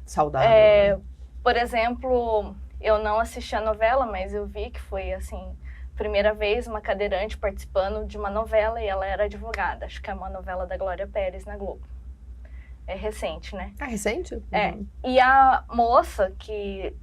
Saudável. Né? Por exemplo, eu não assisti a novela, mas eu vi que foi assim, primeira vez uma cadeirante participando de uma novela e ela era advogada. Acho que é uma novela da Glória Pérez na Globo. É recente, né? É recente? E a moça, que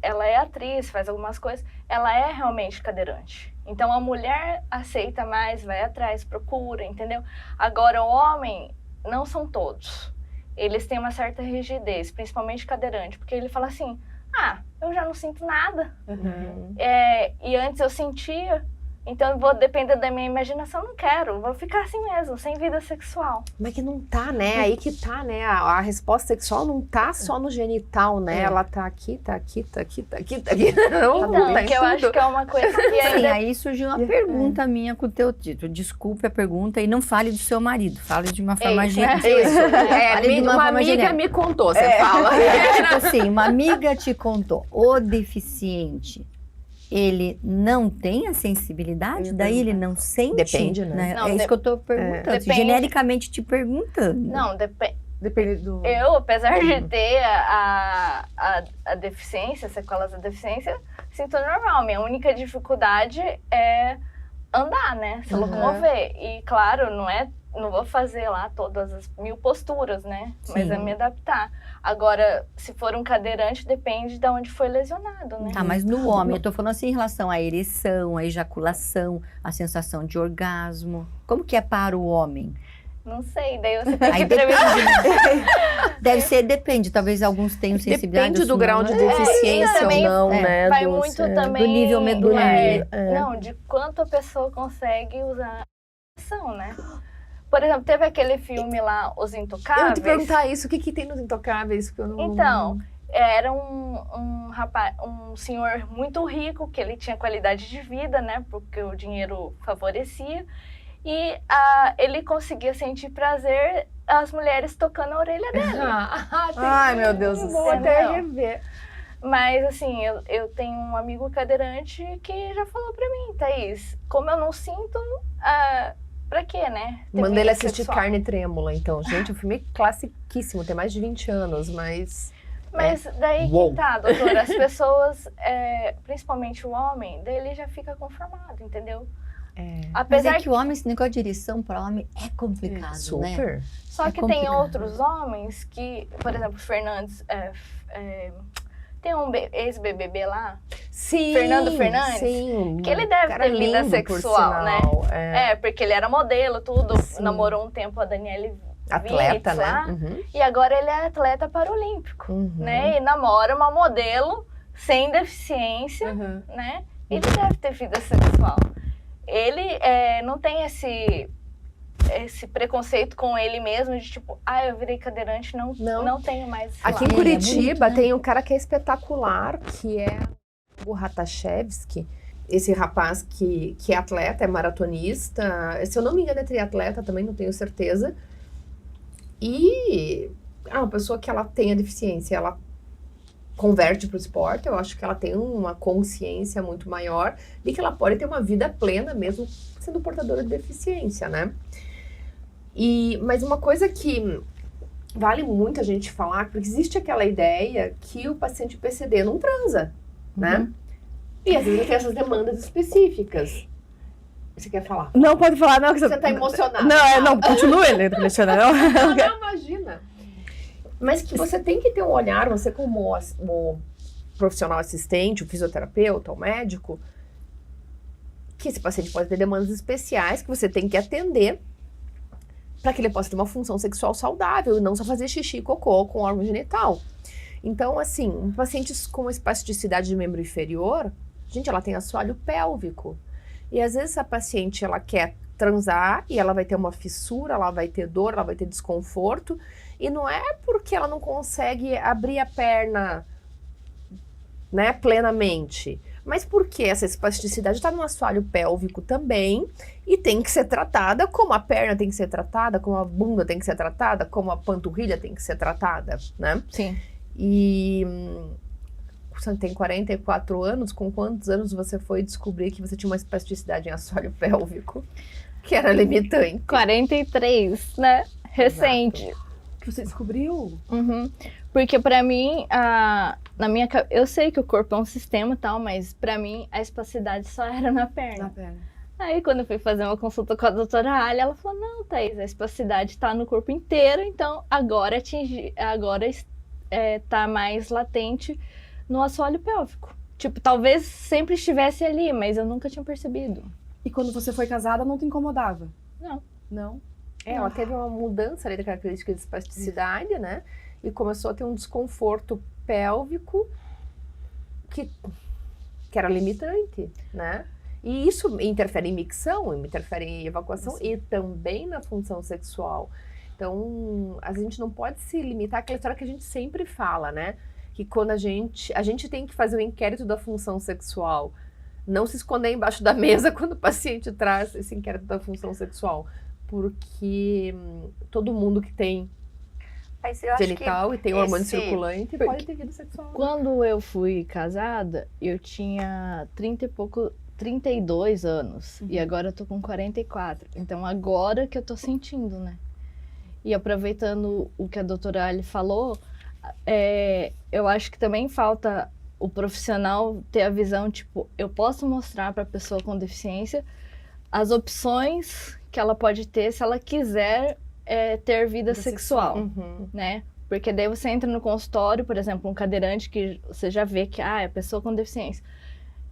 ela é atriz, faz algumas coisas, ela é realmente cadeirante. Então a mulher aceita mais, vai atrás, procura, entendeu? Agora o homem, não são todos. Eles têm uma certa rigidez, principalmente cadeirante, porque ele fala assim, eu já não sinto nada. E antes eu sentia, então eu vou depender da minha imaginação, não quero, vou ficar assim mesmo, sem vida sexual. Mas que não tá, né? Aí que tá, né? A resposta sexual não tá só no genital, né? Ela tá aqui, tá aqui, tá aqui, tá aqui, tá aqui. Não, Então, tá em que eu tudo. acho que é uma coisa que Sim, ainda... aí surgiu uma pergunta minha com o teu título. Desculpe a pergunta e não fale do seu marido, fale de uma forma Isso, né? genérica. Isso. Fale de Uma forma amiga genérica. me contou, você fala. Tipo assim, uma amiga te contou, o deficiente, ele não tem a sensibilidade? Daí ele não sente? Depende, né? Não, é isso que eu tô perguntando, depende. genericamente te perguntando. Não, Depende do... eu, apesar de ter a deficiência, sequelas da deficiência, sinto normal. Minha única dificuldade é andar, né? Se locomover. E, claro, não vou fazer lá todas as 1000 posturas, né? Mas é me adaptar. Agora, se for um cadeirante, depende de onde foi lesionado, né? Tá, mas no homem, eu tô falando assim em relação à ereção, à ejaculação, à sensação de orgasmo. Como que é para o homem? Não sei, daí você tem Aí que depende, prever. né? Deve ser, depende. Talvez alguns tenham sensibilidade. Depende do outros grau não, de né? deficiência ou também não, né? Vai Dulce? muito também... do nível medular. Não, de quanto a pessoa consegue usar a ação, né? Por exemplo, teve aquele filme lá, Os Eu Intocáveis. ia te perguntar isso, o que tem nos Intocáveis que eu não... Então, era um rapaz, um senhor muito rico, que ele tinha qualidade de vida, né? Porque o dinheiro favorecia. E ele conseguia sentir prazer as mulheres tocando a orelha dele. Ai, meu Deus do Vou céu. até rever. Mas, assim, eu tenho um amigo cadeirante que já falou pra mim, Thaís, como eu não sinto, pra quê, né? ter Mandei ele vida assistir sexual. Carne Trêmula, então. Gente, o filme é classiquíssimo, tem mais de 20 anos, mas... Mas daí Uou. que tá, doutora, as pessoas, principalmente o homem, daí ele já fica conformado, entendeu? Mas Apesar é que o homem, esse negócio de ereção para homem é complicado, né? Super. Só é que tem complicado. outros homens que, por exemplo, o Fernandes, tem um ex-BBB lá, Sim. Fernando Fernandes, Sim. que ele deve Cara ter vida lindo, por sexual, né? sinal. Porque ele era modelo, tudo, Sim. namorou um tempo a Daniele Atleta, Vinitz né? lá, Uhum. e agora ele é atleta paralímpico, Uhum. né? E namora uma modelo sem deficiência, né? Ele deve ter vida sexual. Ele não tem esse preconceito com ele mesmo de tipo, eu virei cadeirante, não tenho mais. sei Aqui lá. em Curitiba bonito, né? tem um cara que é espetacular, que é o Ratachevski, esse rapaz que é atleta, é maratonista, se eu não me engano é triatleta também, não tenho certeza, e uma pessoa que ela tem a deficiência, ela converte para o esporte, eu acho que ela tem uma consciência muito maior de que ela pode ter uma vida plena mesmo sendo portadora de deficiência, né? Mas uma coisa que vale muito a gente falar, porque existe aquela ideia que o paciente PCD não transa, né? E às vezes ele tem essas demandas específicas. Você quer falar? Não, pode falar, não. Que Você tá emocionada. Não, continue, Alexandra. Não, imagina. Mas que você tem que ter um olhar, você como o profissional assistente, o fisioterapeuta, o médico, que esse paciente pode ter demandas especiais que você tem que atender para que ele possa ter uma função sexual saudável e não só fazer xixi e cocô com órgão genital. Então, assim, um paciente com espasticidade de membro inferior, gente, ela tem assoalho pélvico. E às vezes a paciente, ela quer transar e ela vai ter uma fissura, ela vai ter dor, ela vai ter desconforto. E não é porque ela não consegue abrir a perna, né, plenamente. Mas porque essa espasticidade está no assoalho pélvico também e tem que ser tratada como a perna tem que ser tratada, como a bunda tem que ser tratada, como a panturrilha tem que ser tratada, né? Sim. E você tem 44 anos, com quantos anos você foi descobrir que você tinha uma espasticidade em assoalho pélvico que era limitante? 43, né? Recente. Exato. Que você descobriu? Porque pra mim, eu sei que o corpo é um sistema e tal, mas pra mim a espasticidade só era na perna. Na perna. Aí quando eu fui fazer uma consulta com a doutora Alia, ela falou, não, Thaís, a espasticidade tá no corpo inteiro, então agora tá mais latente no assoalho pélvico. Tipo, talvez sempre estivesse ali, mas eu nunca tinha percebido. E quando você foi casada, não te incomodava? Não. Não? Ela teve uma mudança ali da característica de espasticidade, né? E começou a ter um desconforto pélvico que era limitante, né? E isso interfere em micção, interfere em evacuação e também na função sexual. Então, a gente não pode se limitar àquela história que a gente sempre fala, né? Que quando a gente tem que fazer o inquérito da função sexual, não se esconder embaixo da mesa quando o paciente traz esse inquérito da função sexual. Porque todo mundo que tem genital e tem hormônio circulante pode ter vida sexual. Quando eu fui casada, eu tinha 32 anos. E agora eu tô com 44. Então agora que eu tô sentindo, né? E aproveitando o que a doutora Ali falou, eu acho que também falta o profissional ter a visão, tipo, eu posso mostrar para a pessoa com deficiência as opções que ela pode ter se ela quiser ter vida sexual, né? Porque daí você entra no consultório, por exemplo, um cadeirante que você já vê que é pessoa com deficiência.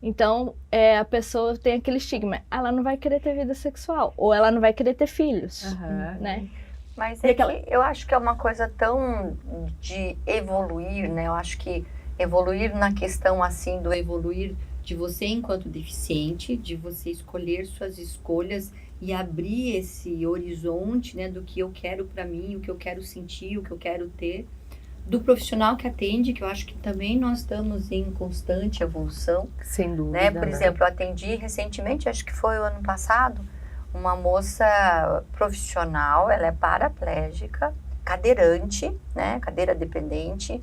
Então, a pessoa tem aquele estigma, ela não vai querer ter vida sexual, ou ela não vai querer ter filhos, né? Mas que eu acho que é uma coisa tão de evoluir, né? Eu acho que evoluir na questão assim do evoluir de você enquanto deficiente, de você escolher suas escolhas e abrir esse horizonte, né, do que eu quero para mim, o que eu quero sentir, o que eu quero ter, do profissional que atende, que eu acho que também nós estamos em constante evolução. Sem dúvida, né? Por exemplo, eu atendi recentemente, acho que foi o ano passado, uma moça profissional, ela é paraplégica, cadeirante, né, cadeira dependente,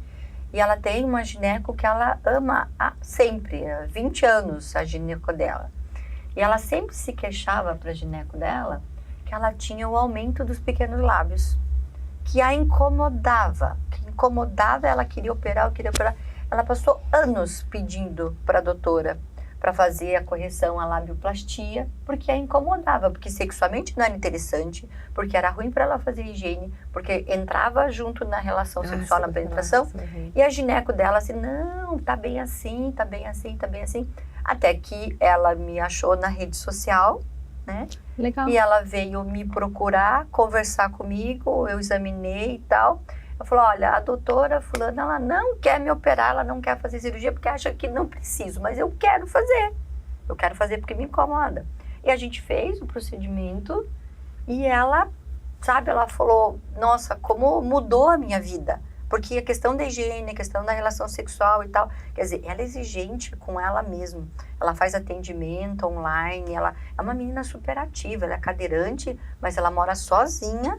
e ela tem uma gineco que ela ama sempre, há 20 anos a gineco dela. E ela sempre se queixava para a gineco dela que ela tinha o aumento dos pequenos lábios, que a incomodava, ela queria operar. Ela passou anos pedindo para a doutora para fazer a correção, a labioplastia, porque a incomodava, porque sexualmente não era interessante, porque era ruim para ela fazer higiene, porque entrava junto na relação sexual, na penetração, e a gineco dela assim, não, tá bem assim, tá bem assim, tá bem assim, até que ela me achou na rede social, né? Legal. E ela veio me procurar, conversar comigo, eu examinei e tal. Eu falei, olha, a doutora fulana, ela não quer me operar, ela não quer fazer cirurgia porque acha que não preciso, mas eu quero fazer. Eu quero fazer porque me incomoda. E a gente fez o procedimento e ela, sabe, ela falou, nossa, como mudou a minha vida. Porque a questão da higiene, a questão da relação sexual e tal, quer dizer, ela é exigente com ela mesma. Ela faz atendimento online, ela é uma menina super ativa, ela é cadeirante, mas ela mora sozinha,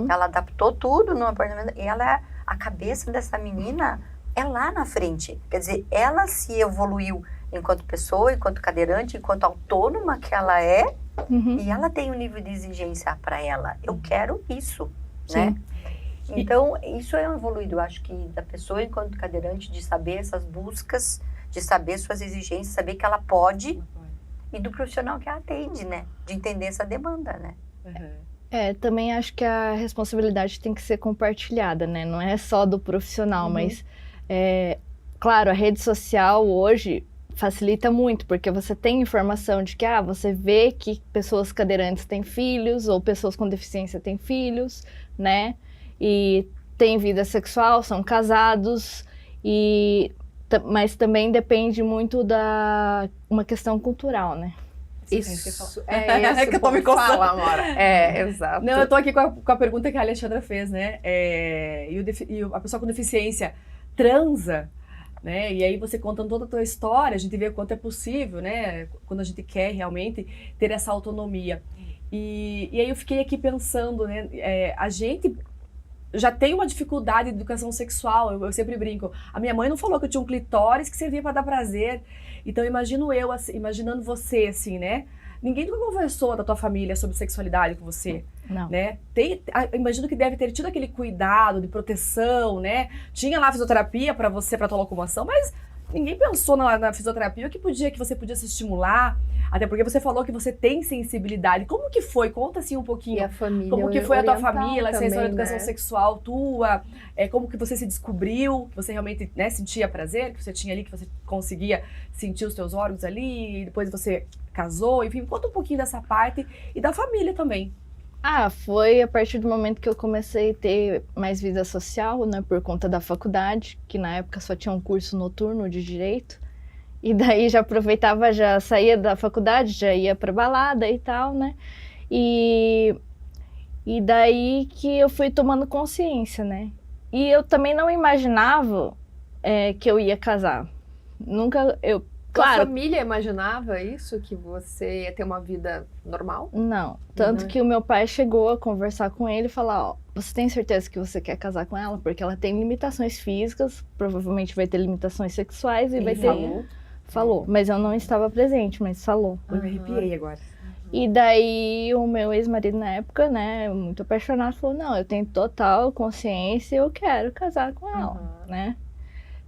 ela adaptou tudo no apartamento, e a cabeça dessa menina é lá na frente. Quer dizer, ela se evoluiu enquanto pessoa, enquanto cadeirante, enquanto autônoma que ela é, e ela tem um nível de exigência para ela. Eu quero isso, né? Então, isso é um evoluído, eu acho que da pessoa enquanto cadeirante, de saber essas buscas, de saber suas exigências, saber que ela pode, e do profissional que a atende, né? De entender essa demanda, né? Também acho que a responsabilidade tem que ser compartilhada, né? Não é só do profissional, mas, claro, a rede social hoje facilita muito, porque você tem informação de que, você vê que pessoas cadeirantes têm filhos, ou pessoas com deficiência têm filhos, né? E têm vida sexual, são casados, mas também depende muito uma questão cultural, né? Isso é que eu tô me coçando. Fala, Amora. Exato. Não, eu tô aqui com a pergunta que a Alexandra fez, né? E a pessoa com deficiência transa, né? E aí você contando toda a tua história, a gente vê o quanto é possível, né? Quando a gente quer realmente ter essa autonomia. E aí eu fiquei aqui pensando, né? A gente já tem uma dificuldade de educação sexual, eu sempre brinco. A minha mãe não falou que eu tinha um clitóris que servia para dar prazer. Então imaginando você assim, né? Ninguém nunca conversou da tua família sobre sexualidade com você, Não. né? Imagino que deve ter tido aquele cuidado de proteção, né? Tinha lá fisioterapia para tua locomoção, mas ninguém pensou na fisioterapia que você podia se estimular, até porque você falou que você tem sensibilidade. Como que foi? Conta assim um pouquinho. E a família como que foi a tua oriental família, essa também, educação né? sexual tua, como que você se descobriu, que você realmente, né, sentia prazer, que você tinha ali, que você conseguia sentir os teus órgãos ali, e depois você casou, enfim, conta um pouquinho dessa parte e da família também. Foi a partir do momento que eu comecei a ter mais vida social, né, por conta da faculdade, que na época só tinha um curso noturno de direito, e daí já aproveitava, já saía da faculdade, já ia pra balada e tal, né, e daí que eu fui tomando consciência, né, e eu também não imaginava que eu ia casar, nunca, Tua claro, família imaginava isso? Que você ia ter uma vida normal? não. Tanto que o meu pai chegou a conversar com ele e falar, você tem certeza que você quer casar com ela? Porque ela tem limitações físicas, provavelmente vai ter limitações sexuais e vai ter... Falou. Mas eu não estava presente, mas falou. Eu me arrepiei agora. E daí o meu ex-marido na época, né, muito apaixonado, falou, não, eu tenho total consciência e eu quero casar com ela, né?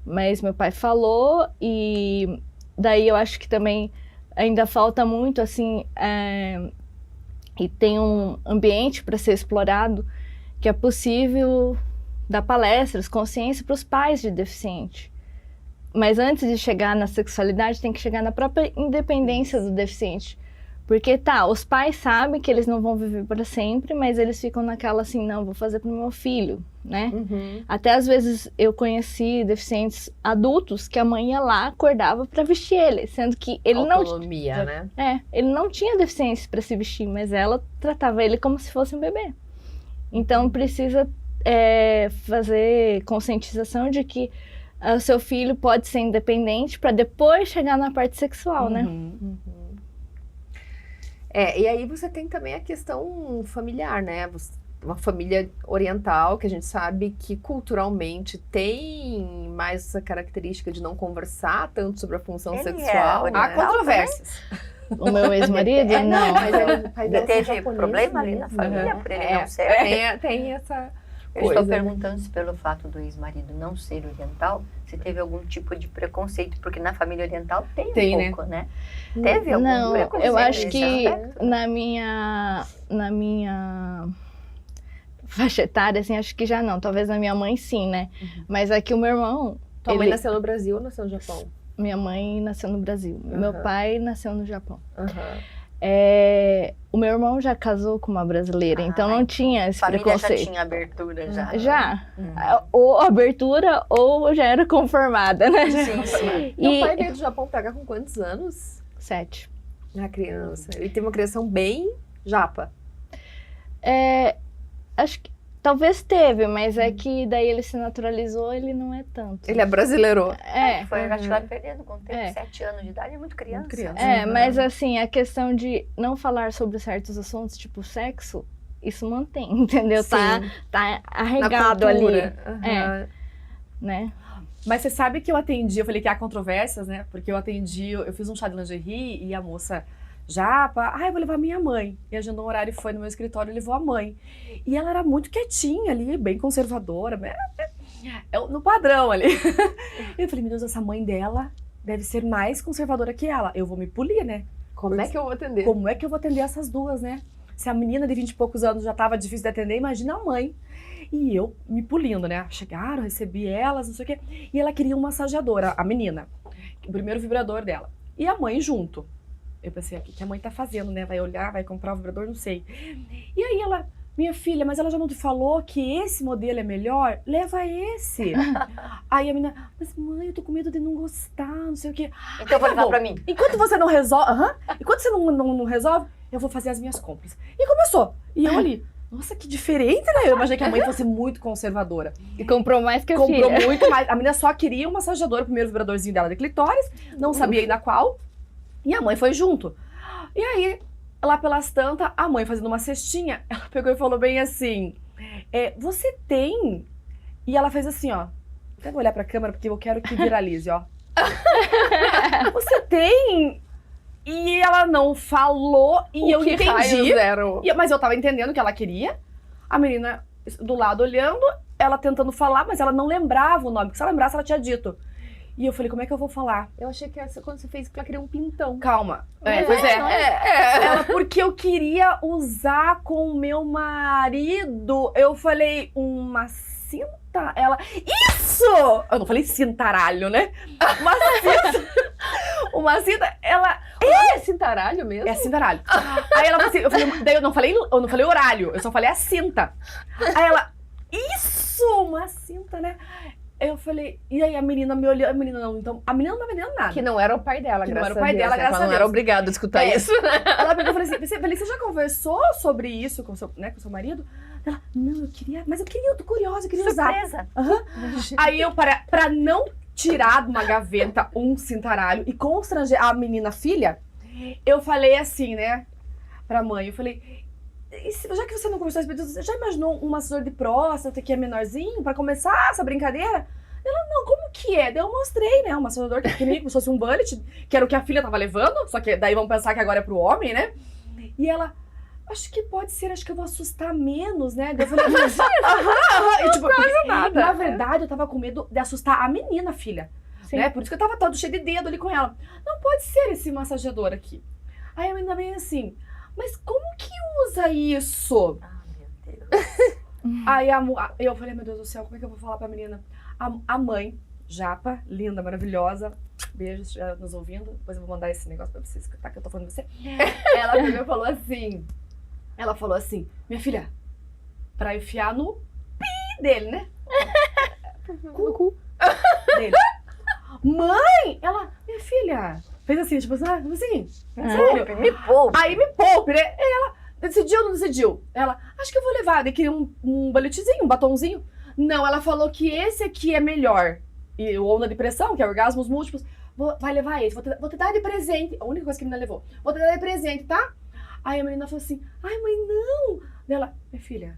Mas meu pai falou e... Daí eu acho que também ainda falta muito, assim, e tem um ambiente para ser explorado, que é possível dar palestras, consciência para os pais de deficiente. Mas antes de chegar na sexualidade, tem que chegar na própria independência do deficiente. Porque os pais sabem que eles não vão viver para sempre, mas eles ficam naquela assim, não, vou fazer pro meu filho, né? Até às vezes eu conheci deficientes adultos que a mãe ia lá, acordava para vestir ele, sendo que ele Autonomia, né? ele não tinha deficiência para se vestir, mas ela tratava ele como se fosse um bebê. Então precisa fazer conscientização de que o seu filho pode ser independente para depois chegar na parte sexual, né? E aí você tem também a questão familiar, né? Uma família oriental, que a gente sabe que culturalmente tem mais essa característica de não conversar tanto sobre a função sexual. oriental, Há controvérsias. O meu ex-marido, não. Mas ele, pai dela Teve é japonês problema ali na mesmo. família por ele não ser? Tem essa Eu coisa, estou né? perguntando se pelo fato do ex-marido não ser oriental, se teve algum tipo de preconceito, porque na família oriental tem um pouco, né? Teve algum Não, preconceito eu acho nesse que aspecto? na minha faixa etária, assim, acho que já não. Talvez na minha mãe sim, né? Mas aqui o meu irmão... Tua mãe nasceu no Brasil ou nasceu no Japão? Minha mãe nasceu no Brasil. Meu pai nasceu no Japão. O meu irmão já casou com uma brasileira, então não tinha esse Família preconceito. já tinha abertura, já. Já. Ou abertura, ou já era conformada, né? Sim. Teu pai veio do Japão pra cá com quantos anos? 7. A criança. Ele teve uma criação bem japa. Acho que Talvez teve, mas é que daí ele se naturalizou, ele não é tanto. Ele é brasileiro. Foi, acho que vai perdendo com o tempo. É. 7 anos de idade é muito criança. Muito criança. né? Mas assim, a questão de não falar sobre certos assuntos, tipo sexo, isso mantém, entendeu? Tá Na arregado ali, cultura. Aham. né? Mas você sabe que eu atendi, eu falei que há controvérsias, né? Porque eu fiz um chá de lingerie e a moça japa, eu vou levar minha mãe. E agendou um horário e foi no meu escritório e levou a mãe. E ela era muito quietinha ali, bem conservadora, no padrão ali. E eu falei, meu Deus, essa mãe dela deve ser mais conservadora que ela. Eu vou me polir, né? Como é que eu vou atender? Como é que eu vou atender essas duas, né? Se a menina de 20 e poucos anos já tava difícil de atender, imagina a mãe. E eu me polindo, né? Chegaram, recebi elas, não sei o quê. E ela queria uma massageadora, a menina. O primeiro vibrador dela. E a mãe junto. Eu pensei, o que a mãe tá fazendo, né? Vai olhar, vai comprar o vibrador, não sei. E aí ela, minha filha, mas ela já não te falou que esse modelo é melhor? Leva esse. Aí a menina, mas mãe, eu tô com medo de não gostar, não sei o quê. Então eu vou levar bom. pra mim. Enquanto você não resolve, enquanto você não resolve, eu vou fazer as minhas compras. E começou. E eu ali, nossa, que diferente, né? Eu imaginei que a mãe fosse muito conservadora. E comprou mais que a Comprou filha. muito mais. A menina só queria um massageador, o primeiro vibradorzinho dela de clitóris, não sabia ainda qual. E a mãe foi junto. E aí, lá pelas tantas, a mãe fazendo uma cestinha, ela pegou e falou bem assim, você tem... E ela fez assim, ó. Até vou olhar pra câmera porque eu quero que viralize, ó. Você tem... E ela não falou e eu entendi. Raios eram? Mas eu tava entendendo o que ela queria. A menina do lado olhando, ela tentando falar, mas ela não lembrava o nome. Porque se ela lembrasse, ela tinha dito. E eu falei, como é que eu vou falar? Eu achei que quando você fez que ela queria um pintão. Calma. Pois Ela, porque eu queria usar com o meu marido. Eu falei, uma cinta? Ela, isso! Eu não falei cintaralho, né? Uma cinta. Uma cinta, ela... É cintaralho mesmo? É cintaralho. Aí ela falou assim, daí eu não falei horário, eu só falei a cinta. Aí ela, isso! Uma cinta, né? Eu falei, e aí a menina me olhou, a menina não tava entendendo nada. Que não era o pai dela, Que graças não era o pai a Deus. dela, né? graças Ela a não era Deus. obrigada a escutar isso. Ela pegou e falou assim, você já conversou sobre isso com seu marido? Ela, não, eu tô curiosa, eu queria usar. Surpresa. Aí eu, pra não tirar de uma gaveta um cintaralho e constranger a menina filha, eu falei assim, né, pra mãe, eu falei, já que você não conversou a respeito disso, você já imaginou um massador de próstata que é menorzinho pra começar essa brincadeira? Ela, não, como que é? Daí eu mostrei, né, um massador que é pequenininho, como se fosse um bullet, que era o que a filha tava levando, só que daí vamos pensar que agora é pro homem, né? E ela, acho que pode ser, acho que eu vou assustar menos, né? Daí eu falei, e, tipo, nada. na verdade, eu tava com medo de assustar a menina, filha. Né? Por isso que eu tava todo cheio de dedo ali com ela. Não pode ser esse massageador aqui. Aí a menina veio assim, mas como que usa isso? Ah, meu Deus. Aí eu falei, meu Deus do céu, como é que eu vou falar pra menina? A mãe, japa, linda, maravilhosa, beijos, já nos ouvindo, depois eu vou mandar esse negócio pra você escutar que eu tô falando de você. Ela pegou e falou assim, minha filha, pra enfiar no pi dele, né? No cu dele. Mãe! Ela, minha filha, fez assim, tipo assim, sério? Me poupe. Aí me poupe, né? Ela, decidiu ou não decidiu? Ela, acho que eu vou levar. Daí queria um balletezinho, um batonzinho. Não, ela falou que esse aqui é melhor. E o onda de pressão, que é orgasmos múltiplos, vai levar esse, vou te dar de presente. A única coisa que a menina levou. Vou te dar de presente, tá? Aí a menina falou assim, ai mãe, não. Daí ela, minha filha,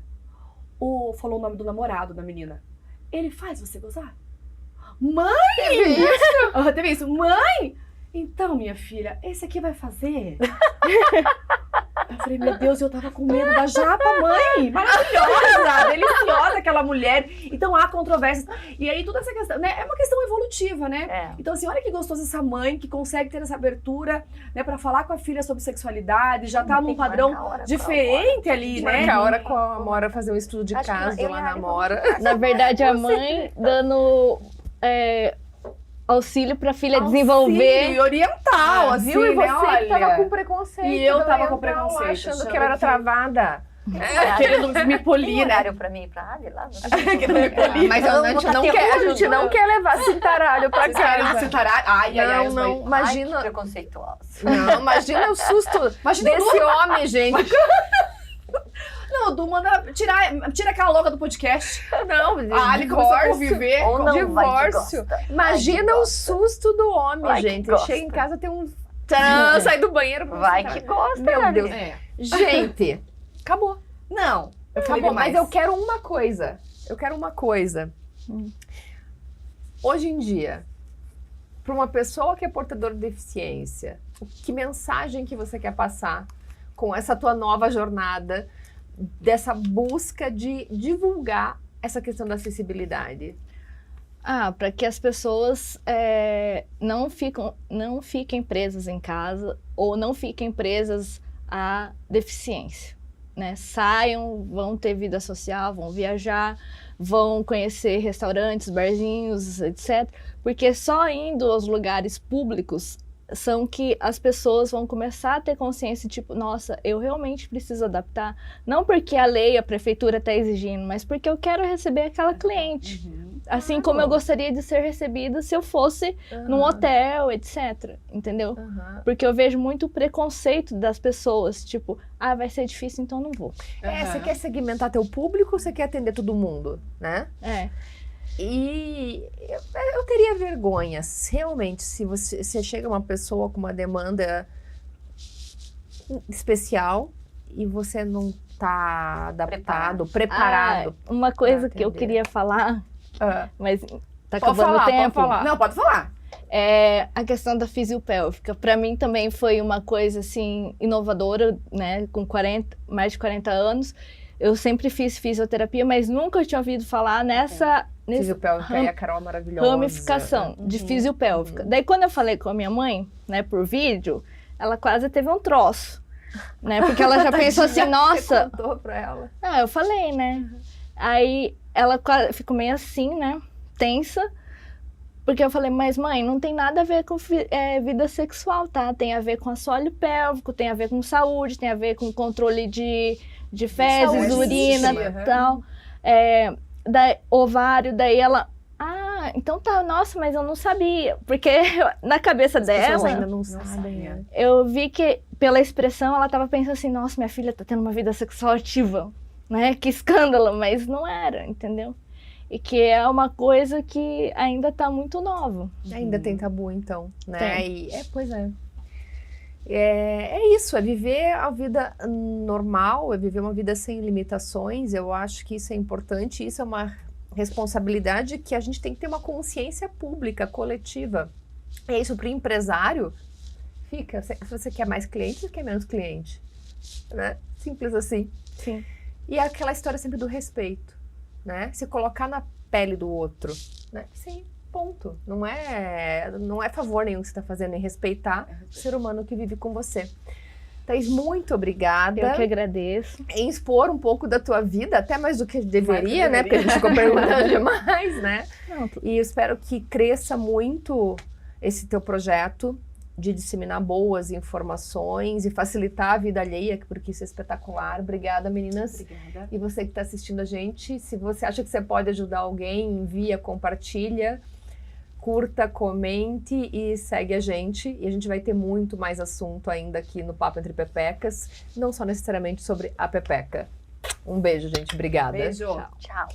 falou o nome do namorado da menina. Ele faz você gozar? Mãe! Teve isso? Teve isso. Mãe! Então, minha filha, esse aqui vai fazer? Eu falei, meu Deus, eu tava com medo da japa, mãe! Maravilhosa! Deliciosa aquela mulher. Então, há controvérsias. E aí, toda essa questão, né? É uma questão evolutiva, né? É. Então, assim, olha que gostoso essa mãe que consegue ter essa abertura, né? Pra falar com a filha sobre sexualidade, já tá num Tem que marcar a padrão hora diferente ali, né? Marcar a hora com a Amora, fazer um estudo de Acho que caso eu e lá a na Ari Amora. Na verdade, a mãe dando auxílio pra filha desenvolver. E oriental, assim, Viu? E né? você que tava Olha. com preconceito. E eu tava com oriental, preconceito, achando achando que ela era que- travada. Querendo me Tem polir, né? horário pra mim ir pra Ali lá? Querendo me polir. Mas Eu a vou gente botar não quer, a gente terror, não quer levar cintaralho pra Vocês querem casa. se tarar? Ai, Não, as não. mães. Ai, Imagina- que preconceituosa. Não, imagina o susto Imagina desse homem, gente. Não, Du, tira aquela louca do podcast. Não, A Ali começou a divórcio. conviver. Ou não, vai que divórcio. gosta. Imagina o susto do homem, Vai que gente. gosta. Chega em casa, tem um... Tcharam, sai do banheiro. Vai que gosta, Meu Ali. Deus. É. Gente, acabou. Não, eu falei Acabou, demais. mas eu quero uma coisa. Hoje em dia, para uma pessoa que é portadora de deficiência, que mensagem que você quer passar com essa tua nova jornada, dessa busca de divulgar essa questão da acessibilidade? Para que as pessoas não fiquem presas em casa ou não fiquem presas à deficiência, né? Saiam, vão ter vida social, vão viajar, vão conhecer restaurantes, barzinhos, etc. Porque só indo aos lugares públicos são que as pessoas vão começar a ter consciência, tipo, nossa, eu realmente preciso adaptar, não porque a lei, a prefeitura está exigindo, mas porque eu quero receber aquela cliente. Assim como eu gostaria de ser recebida se eu fosse num hotel, etc. Entendeu? Porque eu vejo muito preconceito das pessoas, tipo, vai ser difícil, então não vou. Você quer segmentar teu público ou você quer atender todo mundo, né? E eu teria vergonha, realmente, se você chega uma pessoa com uma demanda especial e você não tá adaptado, preparado. Uma coisa pra que eu atender. queria falar, mas tá Pode acabando o tempo. Pode falar. Não, pode falar. É a questão da fisiopélvica. Para mim também foi uma coisa assim inovadora, né? Com mais de 40 anos, eu sempre fiz fisioterapia, mas nunca tinha ouvido falar nessa Fisiopélvica e a Carol é maravilhosa. ramificação de fisiopélvica. Daí quando eu falei com a minha mãe, né, por vídeo, ela quase teve um troço, né? Porque ela já pensou assim, Você nossa. contou pra ela. Eu falei, né? Aí ela ficou meio assim, né? Tensa. Porque eu falei, mas mãe, não tem nada a ver com vida sexual, tá? Tem a ver com assoalho pélvico, tem a ver com saúde, tem a ver com controle de fezes, saúde, urina e tal. Daí, ovário, daí ela... então tá, nossa, mas eu não sabia. Porque na cabeça As pessoas dela, ainda não sabem, né? eu vi que pela expressão ela tava pensando assim, nossa, minha filha tá tendo uma vida sexual ativa, né? Que escândalo, mas não era, entendeu? E que é uma coisa que ainda tá muito nova. Ainda tem tabu, então, né? Tem. Pois é. É isso, é viver a vida normal, é viver uma vida sem limitações. Eu acho que isso é importante, isso é uma responsabilidade que a gente tem que ter uma consciência pública, coletiva. É isso, para o empresário, se você quer mais cliente, você quer menos cliente, né? Simples assim. Sim. E é aquela história sempre do respeito, né? Se colocar na pele do outro, né? Sim, ponto. Não é favor nenhum que você está fazendo em respeitar o ser humano que vive com você. Thaís, muito obrigada. Eu que agradeço. Em expor um pouco da tua vida, até mais do que deveria, né? Porque a gente ficou perguntando demais, né? E eu espero que cresça muito esse teu projeto de disseminar boas informações e facilitar a vida alheia, porque isso é espetacular. Obrigada, meninas. Obrigada. E você que está assistindo a gente, se você acha que você pode ajudar alguém, envia, compartilha, curta, comente e segue a gente. E a gente vai ter muito mais assunto ainda aqui no Papo Entre Pepecas, não só necessariamente sobre a pepeca. Um beijo, gente. Obrigada. Beijo. Tchau. Tchau.